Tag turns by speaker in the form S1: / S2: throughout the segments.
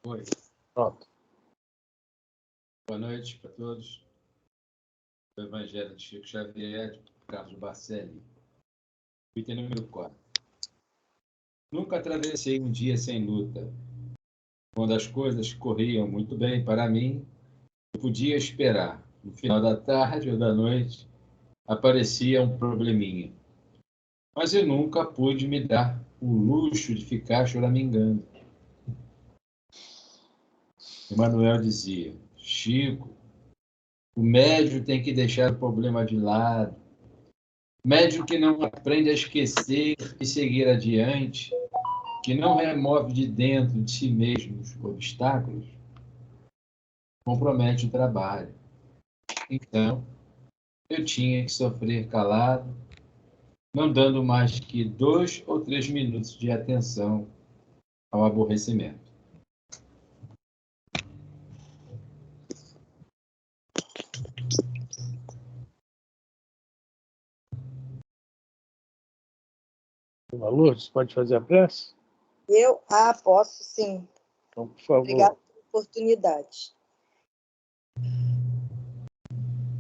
S1: Oi.
S2: Pronto.
S1: Boa noite para todos. O Evangelho de Chico Xavier, de Carlos Bacelli. Item número 4. Nunca atravessei um dia sem luta. Quando as coisas corriam muito bem para mim, eu podia esperar. No final da tarde ou da noite, aparecia um probleminha. Mas eu nunca pude me dar o luxo de ficar choramingando. Emmanuel dizia: Chico, o médium tem que deixar o problema de lado. Médium que não aprende a esquecer e seguir adiante, que não remove de dentro de si mesmo os obstáculos, compromete o trabalho. Então, eu tinha que sofrer calado, não dando mais que 2 ou 3 minutos de atenção ao aborrecimento.
S2: Lourdes, pode fazer a prece?
S3: Eu? Posso sim.
S2: Então, por favor.
S3: Obrigada pela oportunidade.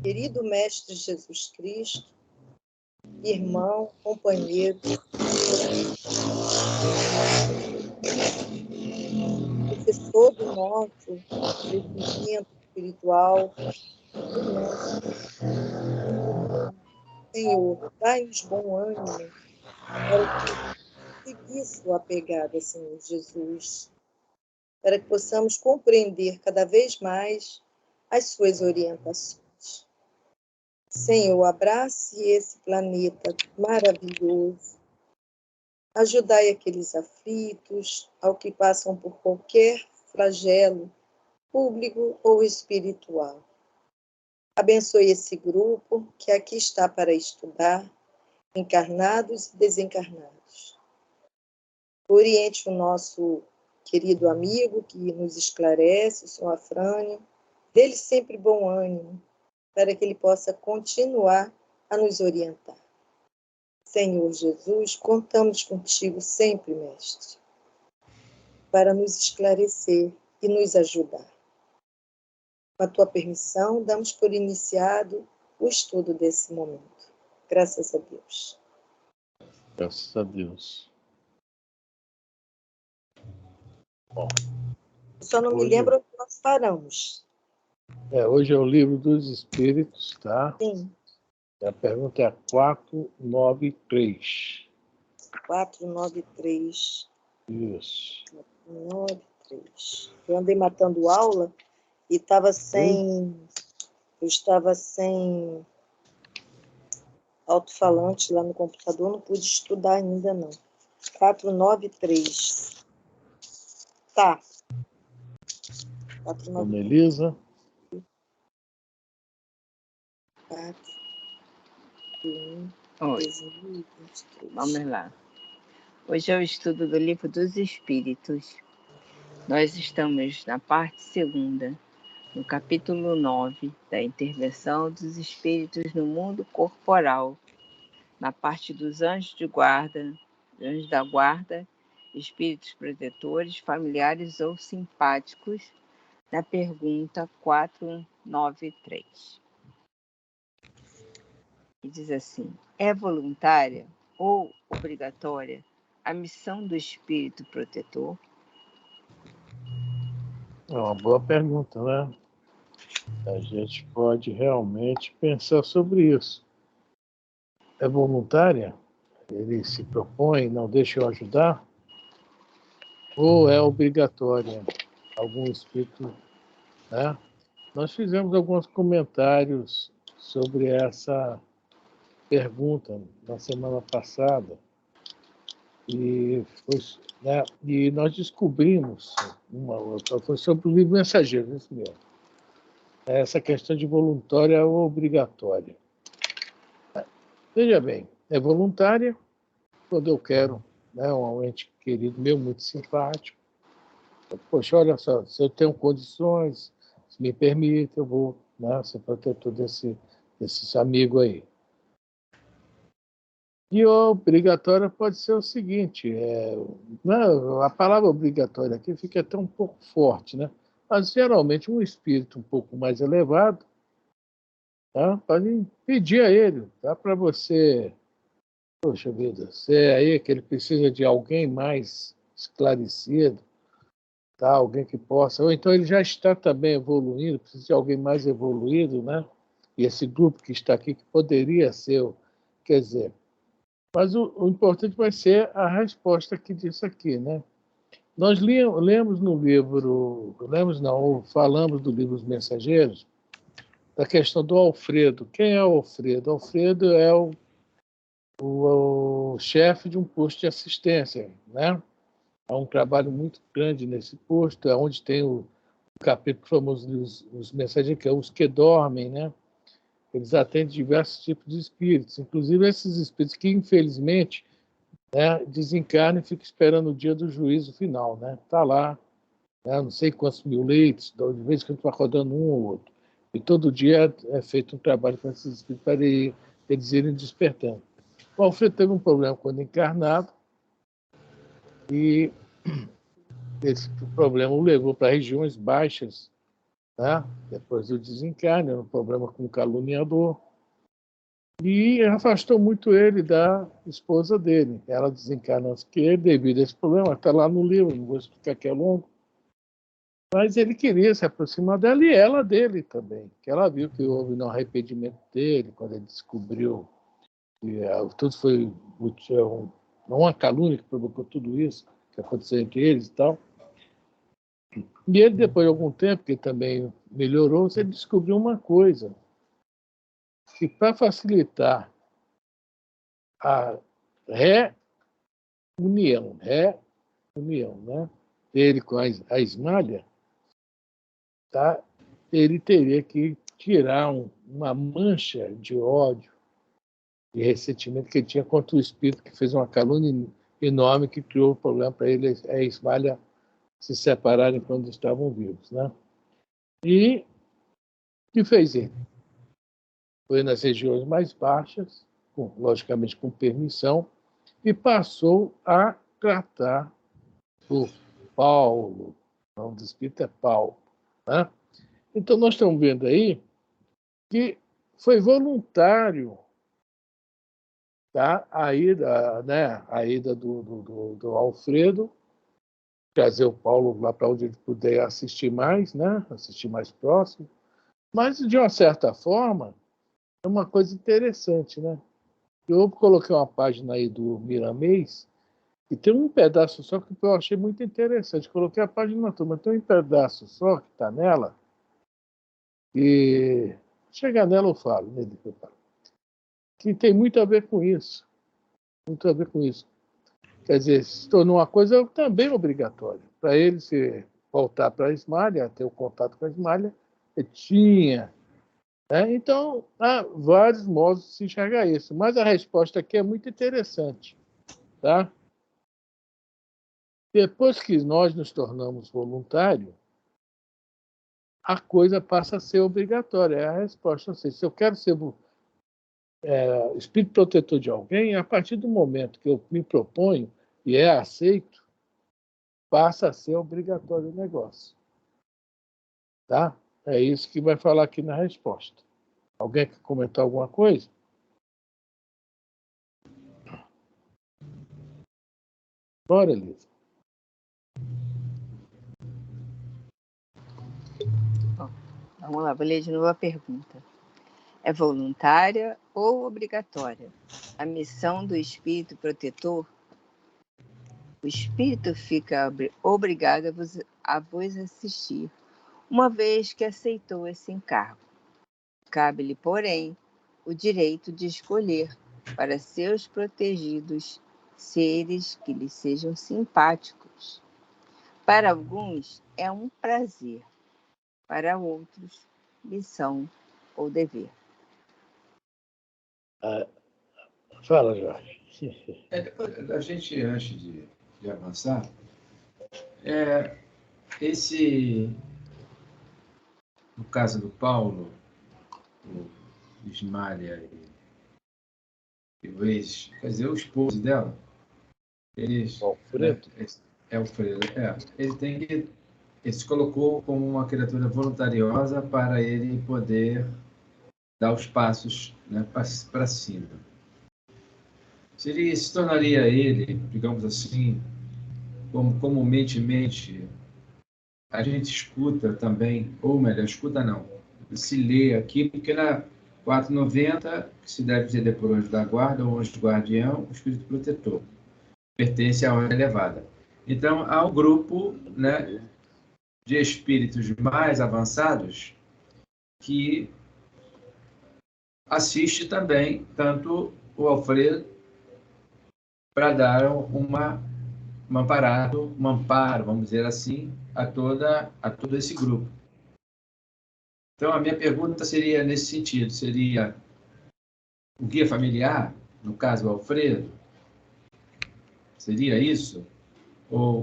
S3: Querido Mestre Jesus Cristo, irmão, companheiro, professor do nosso crescimento espiritual, do nosso Senhor, dai-nos bom ânimo para seguir sua pegada, Senhor Jesus, para que possamos compreender cada vez mais as suas orientações. Senhor, abrace esse planeta maravilhoso. Ajudai aqueles aflitos, ao que passam por qualquer flagelo, público ou espiritual. Abençoe esse grupo que aqui está para estudar, encarnados e desencarnados. Oriente o nosso querido amigo que nos esclarece, o Sr. Afrânio, dê-lhe sempre bom ânimo, para que ele possa continuar a nos orientar. Senhor Jesus, contamos contigo sempre, Mestre, para nos esclarecer e nos ajudar. Com a tua permissão, damos por iniciado o estudo desse momento. Graças a Deus.
S2: Graças a Deus. Bom,
S3: só não me lembro onde nós paramos.
S2: Hoje é o Livro dos Espíritos, tá?
S3: Sim.
S2: A pergunta é a 493.
S3: 493.
S2: Isso.
S3: 493. Eu andei matando aula e estava sem... Eu estava sem alto-falante lá no computador, não pude estudar ainda, não. 493. Tá. 493.
S2: Dona Elisa.
S3: 4, 1,
S4: Oi,
S3: 2023.
S4: vamos lá. Hoje é o estudo do Livro dos Espíritos. Nós estamos na parte 2ª, no capítulo 9, da intervenção dos espíritos no mundo corporal, na parte dos anjos de guarda, anjos da guarda, espíritos protetores, familiares ou simpáticos, na pergunta 493. E diz assim: é voluntária ou obrigatória a missão do espírito protetor?
S2: É uma boa pergunta, né? A gente pode realmente pensar sobre isso. É voluntária? Ele se propõe, não deixa eu ajudar? Ou é obrigatória? Algum espírito, né? Nós fizemos alguns comentários sobre essa pergunta na semana passada e nós descobrimos uma outra, foi sobre o livro Mensageiro, isso mesmo. Essa questão de voluntária ou obrigatória. Veja bem, é voluntária quando eu quero, né, um ente querido meu, muito simpático. Poxa, olha só, se eu tenho condições, se me permite, eu vou, né, ser protetor desse amigo aí. E obrigatória pode ser o seguinte, a palavra obrigatória aqui fica até um pouco forte, né? Mas geralmente um espírito um pouco mais elevado, tá? Pode pedir a ele, tá? Para você, poxa vida, você é aí que ele precisa de alguém mais esclarecido, tá? Alguém que possa, ou então ele já está também evoluindo, precisa de alguém mais evoluído, né? E esse grupo que está aqui, que poderia ser, quer dizer, mas o importante vai ser a resposta que disso aqui, né? Nós lemos no livro, lemos não, falamos do livro Os Mensageiros, da questão do Alfredo. Quem é o Alfredo? Alfredo é o chefe de um posto de assistência, né? Há um trabalho muito grande nesse posto, é onde tem o capítulo famoso dos Mensageiros, que é os que dormem, né? Eles atendem diversos tipos de espíritos, inclusive esses espíritos que, infelizmente, né, desencarnam e ficam esperando o dia do juízo final, né? Está lá, né, não sei quantos mil leitos, de vez em quando vai rodando um ou outro. E todo dia é feito um trabalho com esses espíritos para eles irem despertando. O Alfredo teve um problema quando encarnado e esse problema o levou para regiões baixas, né? Depois do desencarne, um problema com o caluniador. E afastou muito ele da esposa dele. Ela desencarnou antes que ele, devido a esse problema, está lá no livro, não vou explicar que é longo. Mas ele queria se aproximar dela e ela dele também. Que ela viu que houve um arrependimento dele, quando ele descobriu que tudo foi uma calúnia que provocou tudo isso, que aconteceu entre eles e tal. E ele, depois de algum tempo, que também melhorou, ele descobriu uma coisa, que para facilitar a reunião, né, dele com a Ismália, tá, ele teria que tirar uma mancha de ódio e ressentimento que ele tinha contra o espírito que fez uma calúnia enorme que criou o problema para ele e a Ismália se separarem quando estavam vivos, né? E o que fez ele? Foi nas regiões mais baixas, logicamente com permissão, e passou a tratar o Paulo, o nome do espírito é Paulo, né? Então nós estamos vendo aí que foi voluntário, tá? A ida, né? A ida do Alfredo, trazer o Paulo lá para onde ele puder assistir mais, né? Assistir mais próximo. Mas, de uma certa forma, é uma coisa interessante, né? Eu coloquei uma página aí do Miramês e tem um pedaço só que eu achei muito interessante. Coloquei a página toda, mas tem um pedaço só que está nela e chegar nela eu falo, né? Que tem muito a ver com isso. Muito a ver com isso. Quer dizer, se tornou uma coisa também obrigatória. Para ele se voltar para a Ismália, ter o contato com a Ismália, ele tinha. Né? Então, há vários modos de se enxergar isso. Mas a resposta aqui é muito interessante. Tá? Depois que nós nos tornamos voluntários, a coisa passa a ser obrigatória. É a resposta. Ou seja, se eu quero ser espírito protetor de alguém, a partir do momento que eu me proponho e é aceito, passa a ser obrigatório o negócio. Tá? É isso que vai falar aqui na resposta. Alguém quer comentar alguma coisa? Bora, Elisa.
S4: Vamos lá, vou ler de novo a pergunta. É voluntária ou obrigatória a missão do espírito protetor? O espírito fica obrigado a vos assistir, uma vez que aceitou esse encargo. Cabe-lhe, porém, o direito de escolher para seus protegidos seres que lhe sejam simpáticos. Para alguns é um prazer, para outros, missão ou dever.
S2: Fala, Jorge.
S1: A gente, antes de avançar, no caso do Paulo, o Ismália quer dizer, o esposo dela, eles,
S2: Alfredo.
S1: né, é Alfredo, ele se colocou como uma criatura voluntariosa para ele poder dar os passos, né, para cima. Se tornaria ele, digamos assim, como comumente a gente escuta também, ou melhor, escuta não, se lê aqui, porque na 490, que se deve ser depois o anjo da guarda, ou anjo guardião, o espírito protetor, pertence à ordem elevada. Então, há um grupo, né, de espíritos mais avançados que assiste também, tanto o Alfredo, para dar um amparo, vamos dizer assim, a todo esse grupo. Então, a minha pergunta seria nesse sentido, seria o guia familiar, no caso o Alfredo, seria isso? Ou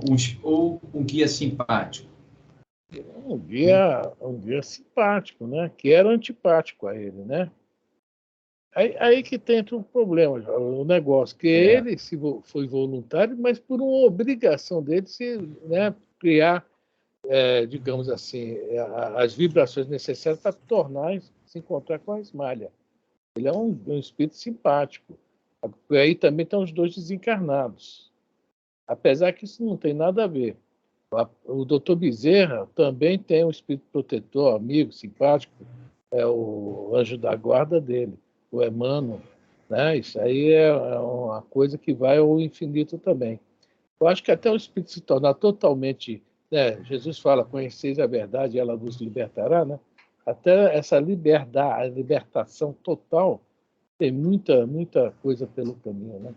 S1: um guia simpático?
S2: Um guia simpático, né? Que era antipático a ele, né? Aí que entra o problema, o negócio, que ele foi voluntário, mas por uma obrigação dele se, né, criar, digamos assim, as vibrações necessárias para se encontrar com a Ismália. Ele é um espírito simpático. Aí também estão os dois desencarnados. Apesar que isso não tem nada a ver. O doutor Bezerra também tem um espírito protetor, amigo, simpático, é o anjo da guarda dele, o Emmanuel, né? Isso aí é uma coisa que vai ao infinito também. Eu acho que até o espírito se tornar totalmente, né? Jesus fala, conheceis a verdade e ela vos libertará, né? Até essa liberdade, a libertação total, tem muita coisa pelo caminho, né?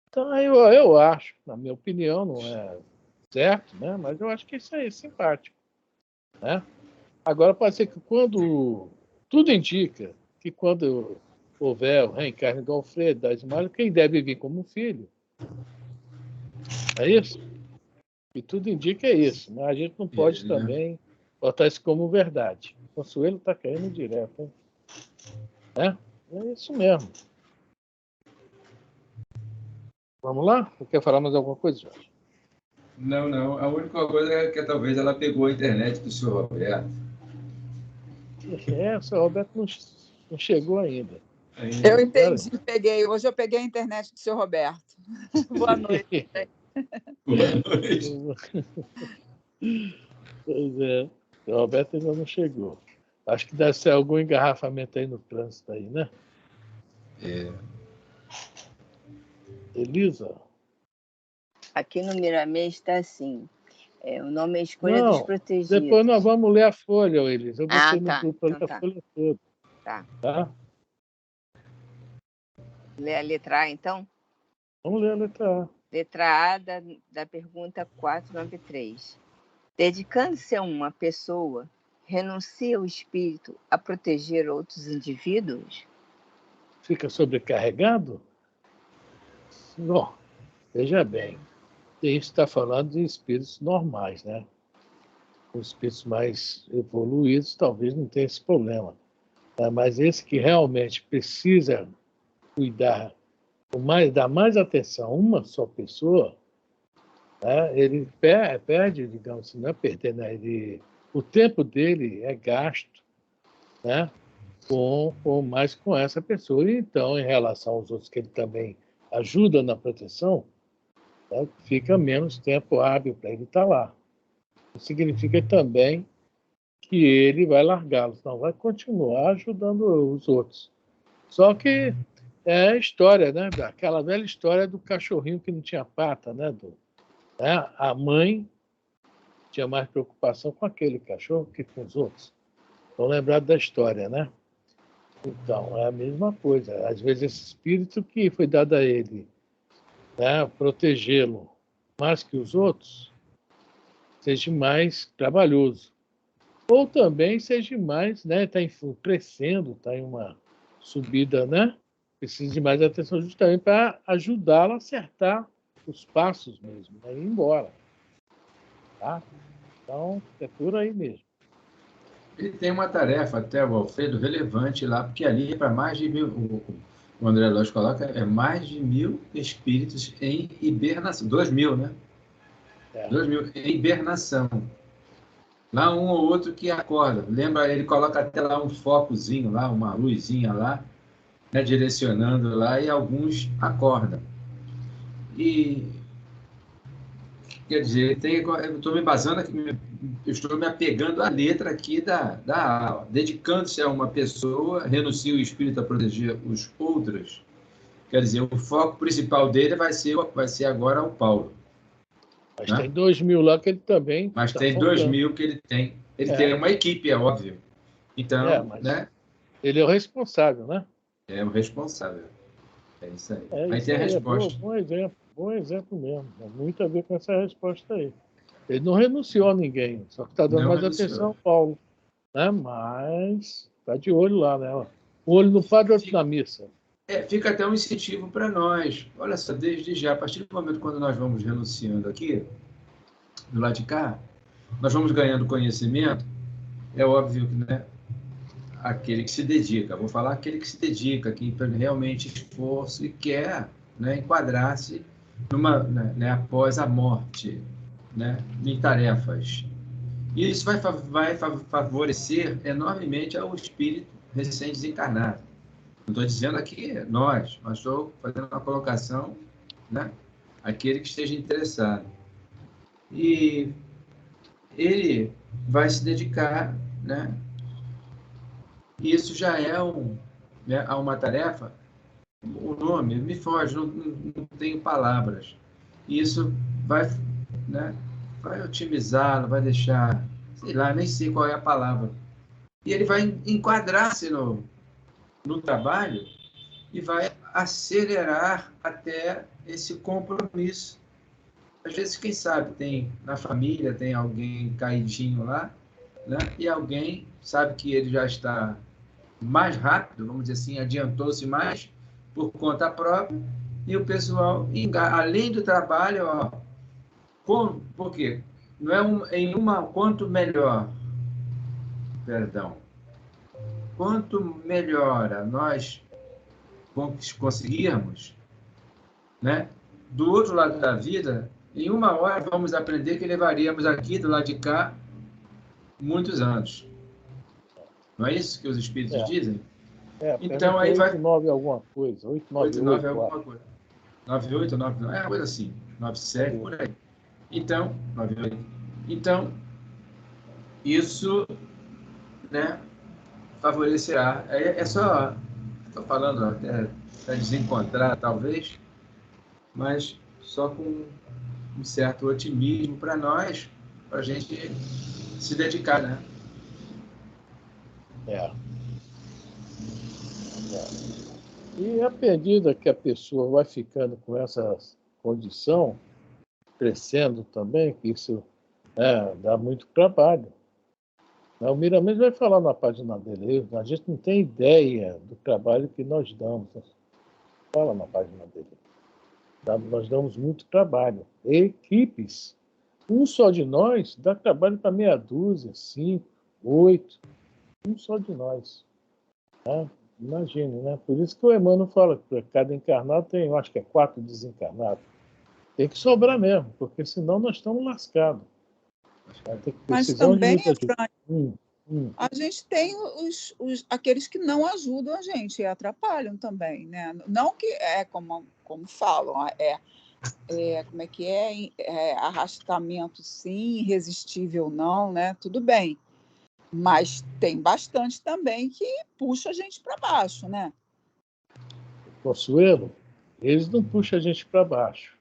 S2: Então, eu acho, na minha opinião, não é certo, né? Mas eu acho que isso aí é simpático, né? Agora, pode ser que tudo indica que quando houver o reencarne do Alfredo, da Ismália, quem deve vir como filho, é isso? E tudo indica isso, mas a gente não pode também botar isso como verdade. O Consuelo está caindo direto, hein? É isso mesmo. Vamos lá? Você quer falar mais alguma coisa, Jorge?
S1: Não. A única coisa é que talvez ela pegou a internet do senhor Roberto.
S2: O senhor Roberto não chegou ainda.
S5: Eu entendi, peguei. Hoje eu peguei a internet do senhor Roberto. Boa noite.
S1: Boa noite.
S2: Pois é, o Roberto ainda não chegou. Acho que deve ser algum engarrafamento aí no trânsito aí, né? Elisa?
S4: Aqui no Miramês está assim. O nome é Escolha dos Protegidos.
S2: Depois nós vamos ler a folha, Elisa. Eu botei no grupo
S4: então
S2: a folha toda. Tá?
S4: Ler a letra A, então?
S2: Vamos ler a letra A.
S4: Letra A da pergunta 493. Dedicando-se a uma pessoa, renuncia o espírito a proteger outros indivíduos?
S2: Fica sobrecarregado? Não. Veja bem. Isso está falando de espíritos normais, né? Os espíritos mais evoluídos talvez não tenham esse problema. Né? Mas esse que realmente precisa cuidar, dar mais atenção a uma só pessoa, né? Ele perde, digamos assim, não é perder, né? O tempo dele é gasto, né? Mais com essa pessoa. E então, em relação aos outros que ele também ajuda na proteção, né? Fica menos tempo hábil para ele estar lá. Isso significa também que ele vai largá-los, não vai continuar ajudando os outros. Só que é a história, né? Aquela velha história do cachorrinho que não tinha pata, né? A mãe tinha mais preocupação com aquele cachorro que com os outros. Estão lembrados da história, né? Então, é a mesma coisa. Às vezes, esse espírito que foi dado a ele, né, protegê-lo mais que os outros, seja mais trabalhoso. Ou também seja mais, né, está crescendo, está em uma subida, né? Precisa de mais atenção justamente para ajudá-lo a acertar os passos mesmo, né, e ir embora. Tá? Então, é por aí mesmo.
S1: Ele tem uma tarefa, até o Alfredo, relevante lá, porque ali é para mais de 1.000. O André Luiz coloca mais de 1.000 espíritos em hibernação. 2.000, né? 2.000 em hibernação. Lá um ou outro que acorda. Lembra, ele coloca até lá um focozinho lá, uma luzinha lá, né, direcionando lá, e alguns acordam. E, quer dizer, eu estou me basando aqui, eu estou me apegando à letra aqui da aula. Dedicando-se a uma pessoa, renuncia o espírito a proteger os outros. Quer dizer, o foco principal dele vai ser agora o Paulo.
S2: Mas tem 2.000 lá que ele também.
S1: Mas
S2: tá
S1: tem
S2: faltando.
S1: 2.000 que ele tem. Ele tem uma equipe, é óbvio. Então,
S2: mas
S1: né?
S2: Ele é o responsável, né?
S1: É o responsável. É isso aí.
S2: Aí
S1: Aí tem a resposta.
S2: Bom exemplo mesmo. Tem muito a ver com essa resposta aí. Ele não renunciou a ninguém, só que está dando
S1: Não
S2: mais
S1: renunciou.
S2: atenção ao Paulo. Né? Mas está de olho lá, né? Um olho no padre, outro na missa.
S1: Fica até um incentivo para nós. Olha só, desde já, a partir do momento quando nós vamos renunciando aqui, do lado de cá, nós vamos ganhando conhecimento. É óbvio que, né, aquele que se dedica, vou falar aquele que se dedica, que realmente esforço e quer, né, enquadrar-se né, após a morte, né, em tarefas. E isso vai favorecer enormemente ao espírito recém-desencarnado. Não estou dizendo aqui nós, mas estou fazendo uma colocação, né, aquele que esteja interessado. E ele vai se dedicar, né? Isso já é né, uma tarefa. O nome me foge, não tenho palavras. Isso vai, né, vai otimizá-lo, vai deixar, sei lá, nem sei qual é a palavra. E ele vai enquadrar-se no trabalho e vai acelerar até esse compromisso. Às vezes, quem sabe, tem na família, tem alguém caidinho lá, né? E alguém sabe que ele já está mais rápido, vamos dizer assim, adiantou-se mais por conta própria, e o pessoal, além do trabalho, por quê? Não é quanto melhor, quanto melhor nós conseguirmos, né? Do outro lado da vida, em 1 hora vamos aprender que levaríamos aqui do lado de cá muitos anos. Não é isso que os espíritos dizem? Então aí vai
S2: 8,9 alguma coisa, 8,98
S1: é alguma coisa. 98, 99, coisa assim, 97 por aí. Então, 98. Então, isso, né, favorecerá. É só, estou falando até desencontrar talvez, mas só com um certo otimismo para nós, para a gente se dedicar, né?
S2: E à medida que a pessoa vai ficando com essa condição, crescendo também, que isso dá muito trabalho. O Miramês vai falar na página dele, a gente não tem ideia do trabalho que nós damos. Fala na página dele. Nós damos muito trabalho. Equipes. Um só de nós dá trabalho para meia dúzia, 5, 8. Um só de nós. Né? Imagine, né? Por isso que o Emmanuel fala que cada encarnado tem, eu acho que 4 desencarnados. Tem que sobrar mesmo, porque senão nós estamos lascados.
S5: Mas também, a gente tem aqueles que não ajudam a gente e atrapalham também, né? Não que como falam, como é que arrastamento sim, irresistível não, né? Tudo bem. Mas tem bastante também que puxa a gente para baixo, né?
S2: Consuelo, eles não puxam a gente para baixo.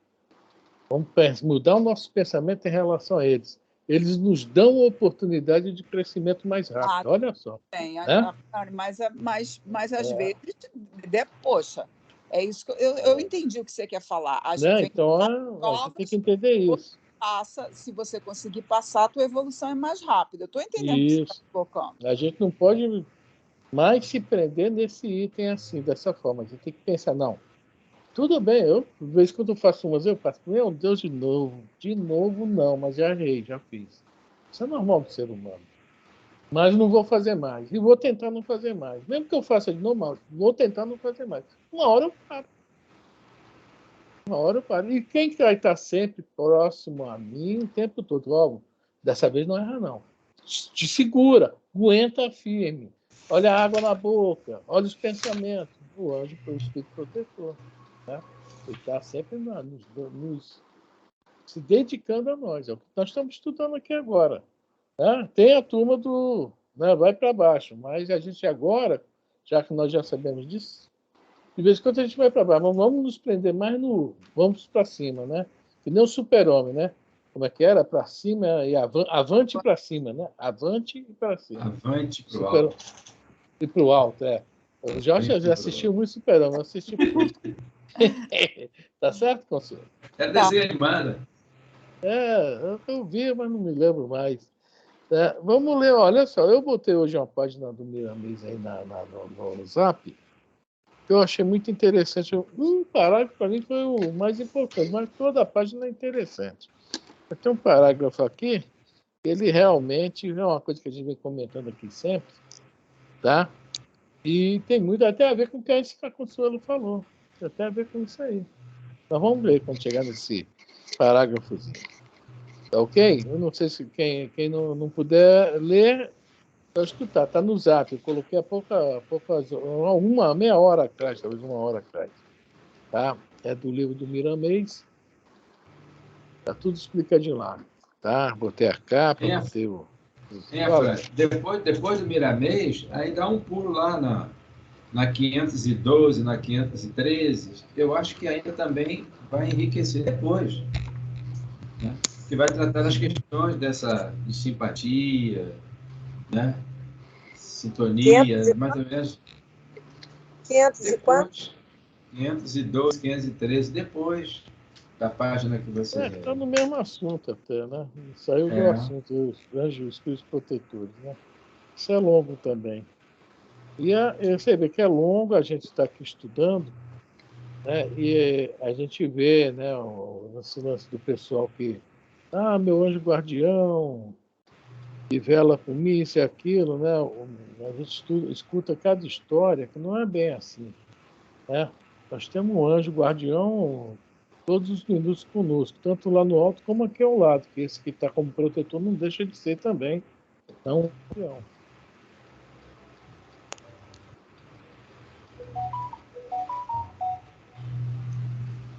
S2: Vamos mudar o nosso pensamento em relação a eles. Eles nos dão a oportunidade de crescimento mais rápido. Olha só.
S5: Tem, mas às vezes, poxa, é isso que eu entendi o que você quer falar.
S2: Então, a gente tem que entender isso.
S5: Se você conseguir passar, a tua evolução é mais rápida. Eu estou entendendo o que você está colocando.
S2: A gente não pode mais se prender nesse item assim, dessa forma. A gente tem que pensar, não, tudo bem, de vez quando eu faço umas, eu faço, meu Deus, de novo não, mas já errei, já fiz. Isso é normal do ser humano. Mas não vou fazer mais. E vou tentar não fazer mais. Mesmo que eu faça de novo, vou tentar não fazer mais. uma hora eu paro. Uma hora eu paro. E quem vai estar sempre próximo a mim o tempo todo? Logo, dessa vez não erra, não. Te segura, aguenta firme. Olha a água na boca, olha os pensamentos. O anjo foi o espírito protetor. Né? Ele está sempre se dedicando a nós. É o que nós estamos estudando aqui agora. Né? Tem a turma do... Né? Vai para baixo, mas a gente agora, já que nós já sabemos disso, de vez em quando a gente vai para baixo, mas vamos nos prender mais no... Vamos para cima, né? Que nem o super-homem, né? Como é que era? Para cima e avante para cima, né? Avante e para cima.
S1: Avante para o alto.
S2: E para o alto, é. O Jorge já assistiu muito super-homem. Assisti... Tá certo, Consuelo?
S1: É desenho animado.
S2: Eu vi, mas não me lembro mais. Vamos ler, olha só, eu botei hoje uma página do Miramês aí no Zap, que eu achei muito interessante. Um parágrafo para mim foi o mais importante, mas toda a página é interessante. Tem um parágrafo aqui, ele realmente é uma coisa que a gente vem comentando aqui sempre, tá? E tem muito até a ver com o que a Consuelo falou. Tem até a ver com isso aí. Então vamos ver quando chegar nesse parágrafozinho. Tá ok? Eu não sei se quem não puder ler, é escutar. Está no Zap. Eu coloquei há meia hora atrás, talvez uma hora atrás. Tá? É do livro do Miramês. Está tudo explicadinho lá. Tá? Botei a capa, botei o...
S1: Depois do Miramês, aí dá um pulo lá na 512, na 513. Eu acho que ainda também vai enriquecer depois. Né? Que vai tratar das questões de simpatia, né? Sintonia, mais ou menos. 512, 513, depois da página que você...
S2: Está no mesmo assunto até, né? Saiu do assunto, os anjos, os espíritos protetores, né? Isso é longo também. E você vê que é longo, a gente está aqui estudando, né? E a gente vê, né, esse lance do pessoal que... meu anjo guardião, que vela por mim, isso e aquilo, né? A gente escuta cada história, que não é bem assim, né? Nós temos um anjo guardião todos os minutos conosco, tanto lá no alto como aqui ao lado, que esse que está como protetor não deixa de ser também. Então, guardião.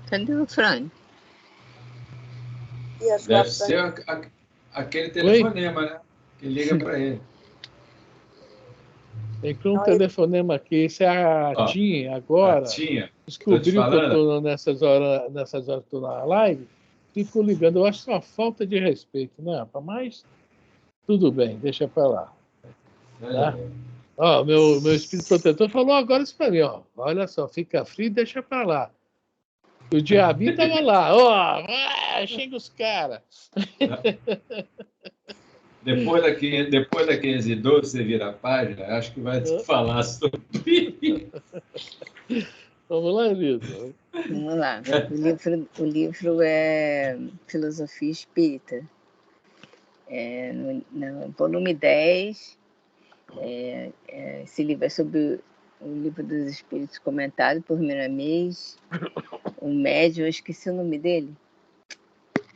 S4: Cadê o Fran?
S1: Deve ser aquele telefonema, né? Que liga para ele.
S2: Tem um telefonema aqui. Isso é a Tim agora. Descobriu que eu estou nessas horas que estou na live. Fico ligando. Eu acho que é uma falta de respeito, né? Mas tudo bem, deixa para lá. Tá? Meu espírito protetor falou agora isso para mim. Olha só, fica frio e deixa para lá. O diabinho estava lá. Xinga os caras.
S1: Depois da 512, você vira a página, acho que vai falar sobre...
S2: Vamos lá, Elisa.
S4: Vamos lá. O livro é Filosofia Espírita. No volume 10, esse livro é sobre o livro dos Espíritos comentado por Miramês, o médium, eu esqueci o nome dele.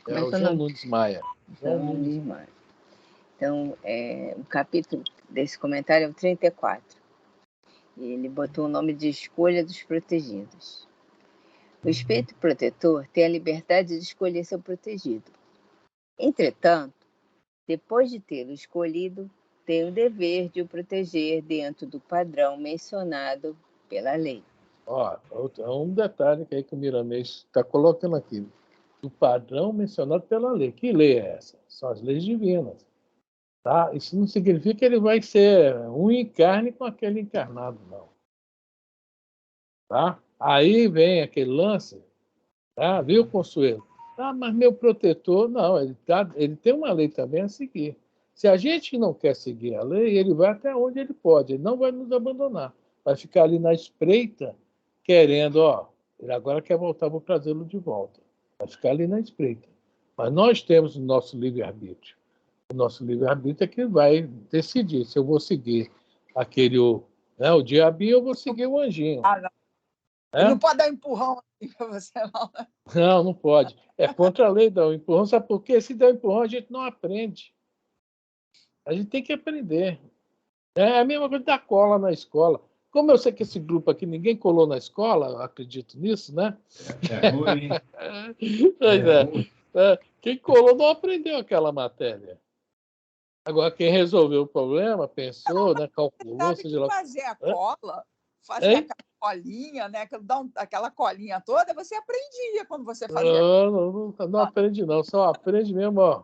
S2: O João Nunes Maia.
S4: João Nunes Maia. Então, o capítulo desse comentário é o 34. Ele botou o nome de Escolha dos Protegidos. O espírito protetor tem a liberdade de escolher seu protegido. Entretanto, depois de tê-lo escolhido, tem o dever de o proteger dentro do padrão mencionado pela lei.
S2: Um detalhe que o Miramês está colocando aqui. Do padrão mencionado pela lei. Que lei é essa? São as leis divinas. Tá? Isso não significa que ele vai ser um encarne com aquele encarnado, não. Tá? Aí vem aquele lance, tá? Viu, Consuelo? Mas meu protetor, não, ele tem uma lei também a seguir. Se a gente não quer seguir a lei, ele vai até onde ele pode, ele não vai nos abandonar. Vai ficar ali na espreita, querendo, ele agora quer voltar, vou trazê-lo de volta. Vai ficar ali na espreita. Mas nós temos o nosso livre-arbítrio. O nosso livre-arbítrio é que vai decidir se eu vou seguir o diabinho ou vou seguir o anjinho.
S5: Ele não pode dar empurrão assim para você, não.
S2: Não, não pode. É contra a lei dar um empurrão. Sabe por quê? Se der um empurrão, a gente não aprende. A gente tem que aprender. É a mesma coisa da cola na escola. Como eu sei que esse grupo aqui, ninguém colou na escola, eu acredito nisso, né?
S1: É ruim.
S2: Quem colou não aprendeu aquela matéria. Agora, quem resolveu o problema, pensou, né, calculou, seja lá.
S5: Fazer a cola, fazer aquela colinha, né? Aquela colinha toda, você aprendia quando você fazia.
S2: Não aprende, não. Só aprende mesmo, ó,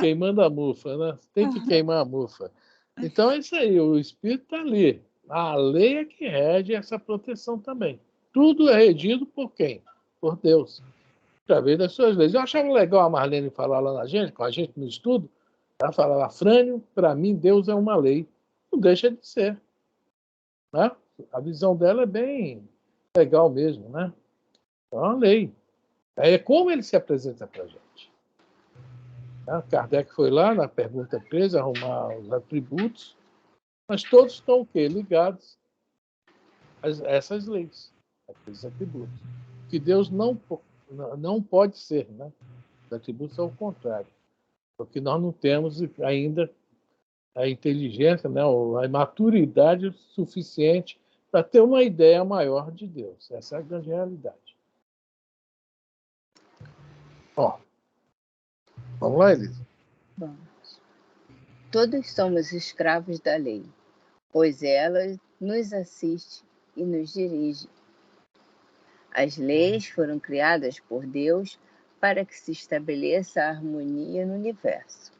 S2: queimando a mufa, né? Tem que queimar a mufa. Então é isso aí, o Espírito está ali. A lei é que rege essa proteção também. Tudo é regido por quem? Por Deus. Através das suas leis. Eu achava legal a Marlene falar lá com a gente no estudo. Ela falava, Frânio, para mim Deus é uma lei. Não deixa de ser. Né? A visão dela é bem legal mesmo, né? É uma lei. É como ele se apresenta para a gente. Kardec foi lá na pergunta 13 arrumar os atributos, mas todos estão o quê? Ligados a essas leis, a esses atributos. Que Deus não pode ser, né? Os atributos são o contrário. Porque nós não temos ainda a inteligência, né? A maturidade suficiente para ter uma ideia maior de Deus. Essa é a grande realidade. Ó, vamos lá, Elisa?
S4: Vamos. Todos somos escravos da lei, pois ela nos assiste e nos dirige. As leis foram criadas por Deus para que se estabeleça a harmonia no universo.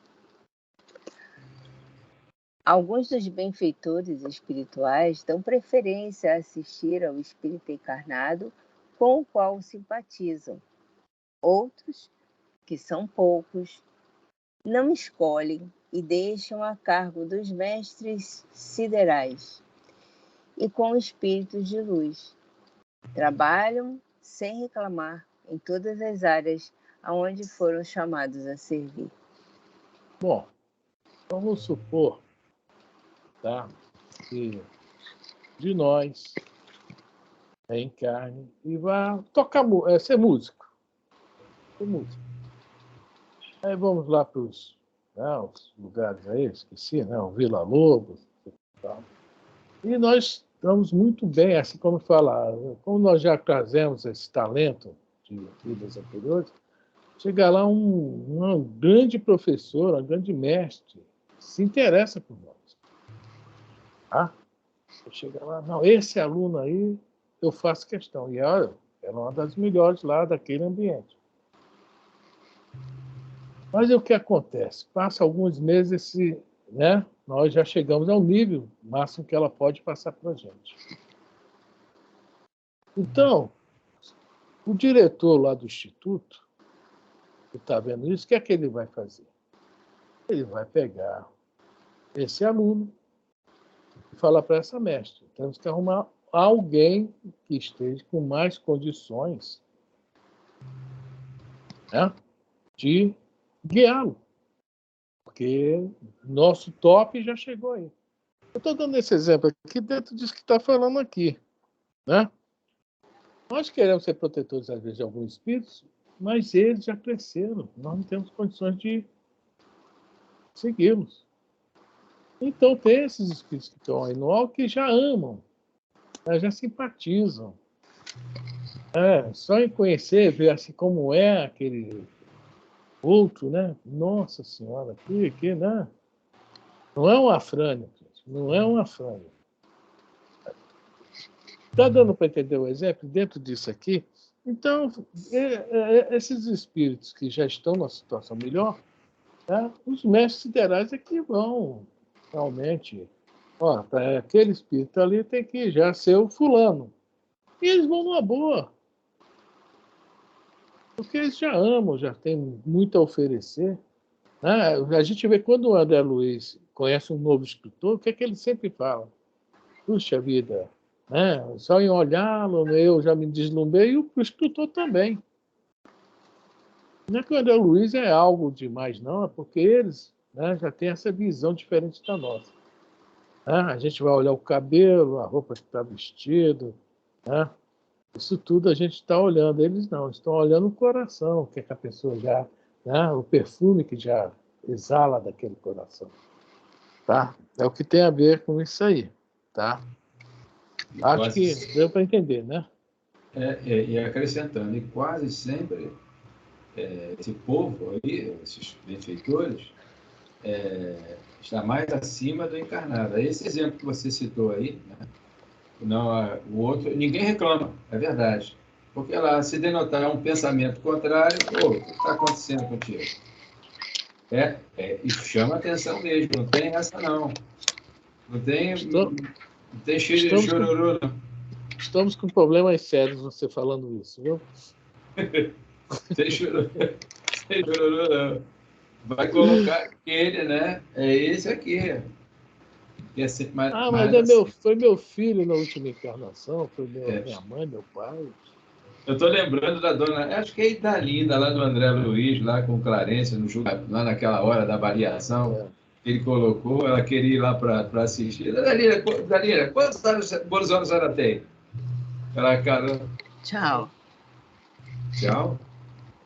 S4: Alguns dos benfeitores espirituais dão preferência a assistir ao espírito encarnado com o qual simpatizam. Outros, que são poucos, não escolhem e deixam a cargo dos mestres siderais e com espíritos de luz. Trabalham sem reclamar em todas as áreas aonde foram chamados a servir.
S2: Bom, vamos supor, tá, que de nós reencarne e vá tocar, ser músico. Ser músico. Aí vamos lá para os lugares aí, esqueci, né? O Vila Lobos e tal. E nós estamos muito bem, assim como falar, como nós já trazemos esse talento de vidas anteriores, chega lá um grande professor, um grande mestre, se interessa por nós. Tá? Chega lá, não, esse aluno aí, eu faço questão. E olha, é uma das melhores lá daquele ambiente. Mas o que acontece? Passa alguns meses, né? Nós já chegamos ao nível máximo que ela pode passar para a gente. Então, o diretor lá do Instituto, que está vendo isso, o que é que ele vai fazer? Ele vai pegar esse aluno e falar para essa mestre, temos que arrumar alguém que esteja com mais condições, né, de guiá-lo. Porque nosso top já chegou aí. Eu estou dando esse exemplo aqui dentro disso que está falando aqui. Né? Nós queremos ser protetores, às vezes, de alguns espíritos, mas eles já cresceram. Nós não temos condições de segui-los. Então, tem esses espíritos que estão aí no alto que já amam, já simpatizam. Só em conhecer, ver assim como é aquele outro, né? Nossa Senhora, que, né? Não é um Afrânio, não é um Afrânio. Está dando para entender o exemplo dentro disso aqui? Então, esses espíritos que já estão numa situação melhor, né? Os mestres siderais é que vão realmente, para aquele espírito ali tem que já ser o fulano. E eles vão numa boa. Porque eles já amam, já têm muito a oferecer. Né? A gente vê quando o André Luiz conhece um novo escritor, o que é que ele sempre fala? Puxa vida, né? Só em olhá-lo eu já me deslumbrei, e o escritor também. Não é que o André Luiz é algo demais, não, é porque eles, né, já têm essa visão diferente da nossa. A gente vai olhar o cabelo, a roupa que está vestido, né? Isso tudo a gente está olhando. Eles não, estão olhando o coração, o que a pessoa já, né? O perfume que já exala daquele coração. Tá? É o que tem a ver com isso aí. Tá? Acho que deu para entender, né?
S1: E acrescentando, e quase sempre esse povo aí, esses benfeitores, está mais acima do encarnado. Esse exemplo que você citou aí, né? Não, o outro, ninguém reclama, é verdade. Porque lá, se denotar um pensamento contrário, o que está acontecendo contigo? E chama atenção mesmo, não tem essa não. Não tem cheio de chororô, não.
S2: Estamos com problemas sérios você falando isso, viu?
S1: Tem chororô, não. Vai colocar ele, né? É esse aqui. Que é sempre mais,
S2: mas
S1: assim.
S2: Foi meu filho na última encarnação, foi minha mãe, meu pai.
S1: Eu estou lembrando da dona, acho que é Idalinda, lá do André Luiz, lá com Clarência, no jogo, lá naquela hora da variação, que ele colocou, ela queria ir lá para assistir. Dalila, quantos anos ela tem? Ela, cara...
S4: Tchau.
S1: Tchau?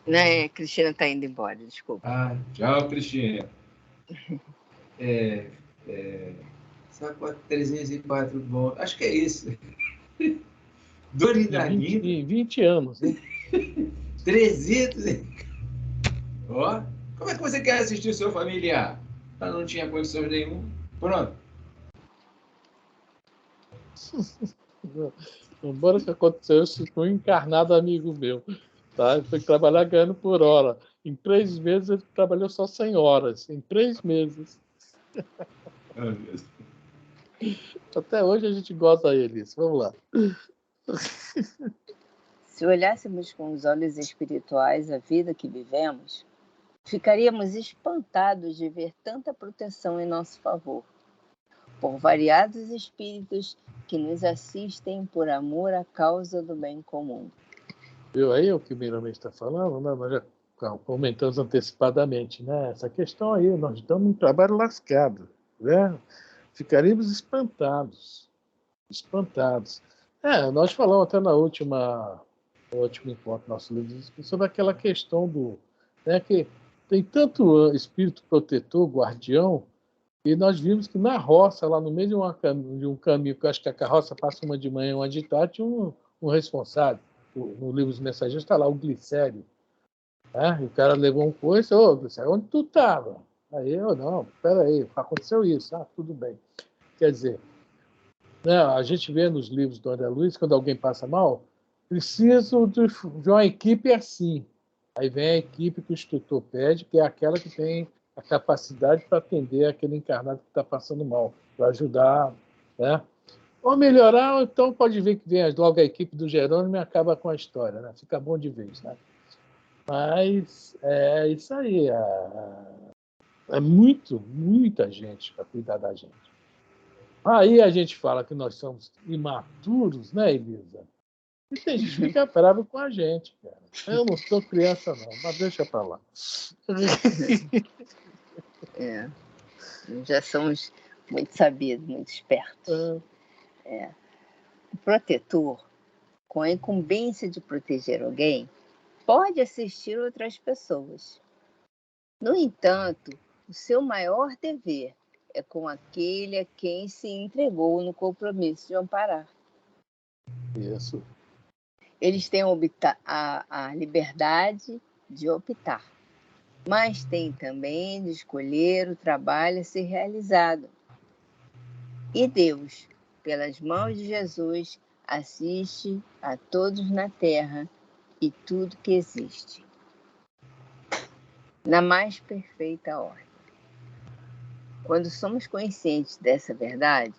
S4: Né, Cristina está indo embora, desculpa.
S1: Tchau, Cristina. Saco 304 bom. Acho que é isso. Dona Idalinda.
S2: 20 anos, né?
S1: 300. Ó, como é que você quer assistir o seu familiar? Ela não tinha condições nenhuma. Pronto.
S2: Embora que aconteceu isso com um encarnado amigo meu. Tá? Ele foi trabalhar ganhando por hora. Em 3 meses ele trabalhou só 100 horas. Em 3 meses. Até hoje a gente gosta dele. Vamos lá.
S4: Se olhássemos com os olhos espirituais a vida que vivemos, ficaríamos espantados de ver tanta proteção em nosso favor, por variados espíritos que nos assistem por amor à causa do bem comum.
S2: Viu aí o que o Miramente está falando? Né? Nós já comentamos antecipadamente, né? Essa questão aí, nós estamos em trabalho lascado, né? Ficaríamos espantados. Nós falamos até no último encontro nosso livro sobre aquela questão do, né, que tem tanto espírito protetor, guardião, e nós vimos que na roça, lá no meio de um caminho, que eu acho que a carroça passa uma de manhã e uma de tarde, tinha um responsável. No livro dos mensageiros está lá o Glicério. Né? E o cara levou um coice, Glicério, onde tu estava? Aí eu, não, peraí, aconteceu isso. Tudo bem. Quer dizer, né, a gente vê nos livros do André Luiz, quando alguém passa mal, preciso de uma equipe assim. Aí vem a equipe que o instrutor pede, que é aquela que tem a capacidade para atender aquele encarnado que está passando mal, para ajudar, né? Ou melhorar, ou então pode ver que vem logo a equipe do Jerônimo e acaba com a história, né? Fica bom de vez, né? Mas é isso aí. É muita gente para cuidar da gente. Aí a gente fala que nós somos imaturos, né, Elisa? E tem gente que fica bravo com a gente, cara. Eu não sou criança, não, mas deixa para lá.
S4: Já somos muito sabidos, muito espertos. O protetor, com a incumbência de proteger alguém, pode assistir outras pessoas. No entanto, o seu maior dever é com aquele a quem se entregou no compromisso de amparar.
S2: Isso.
S4: Eles têm a liberdade de optar, mas têm também de escolher o trabalho a ser realizado. E Deus, pelas mãos de Jesus, assiste a todos na terra e tudo que existe, na mais perfeita ordem. Quando somos conscientes dessa verdade,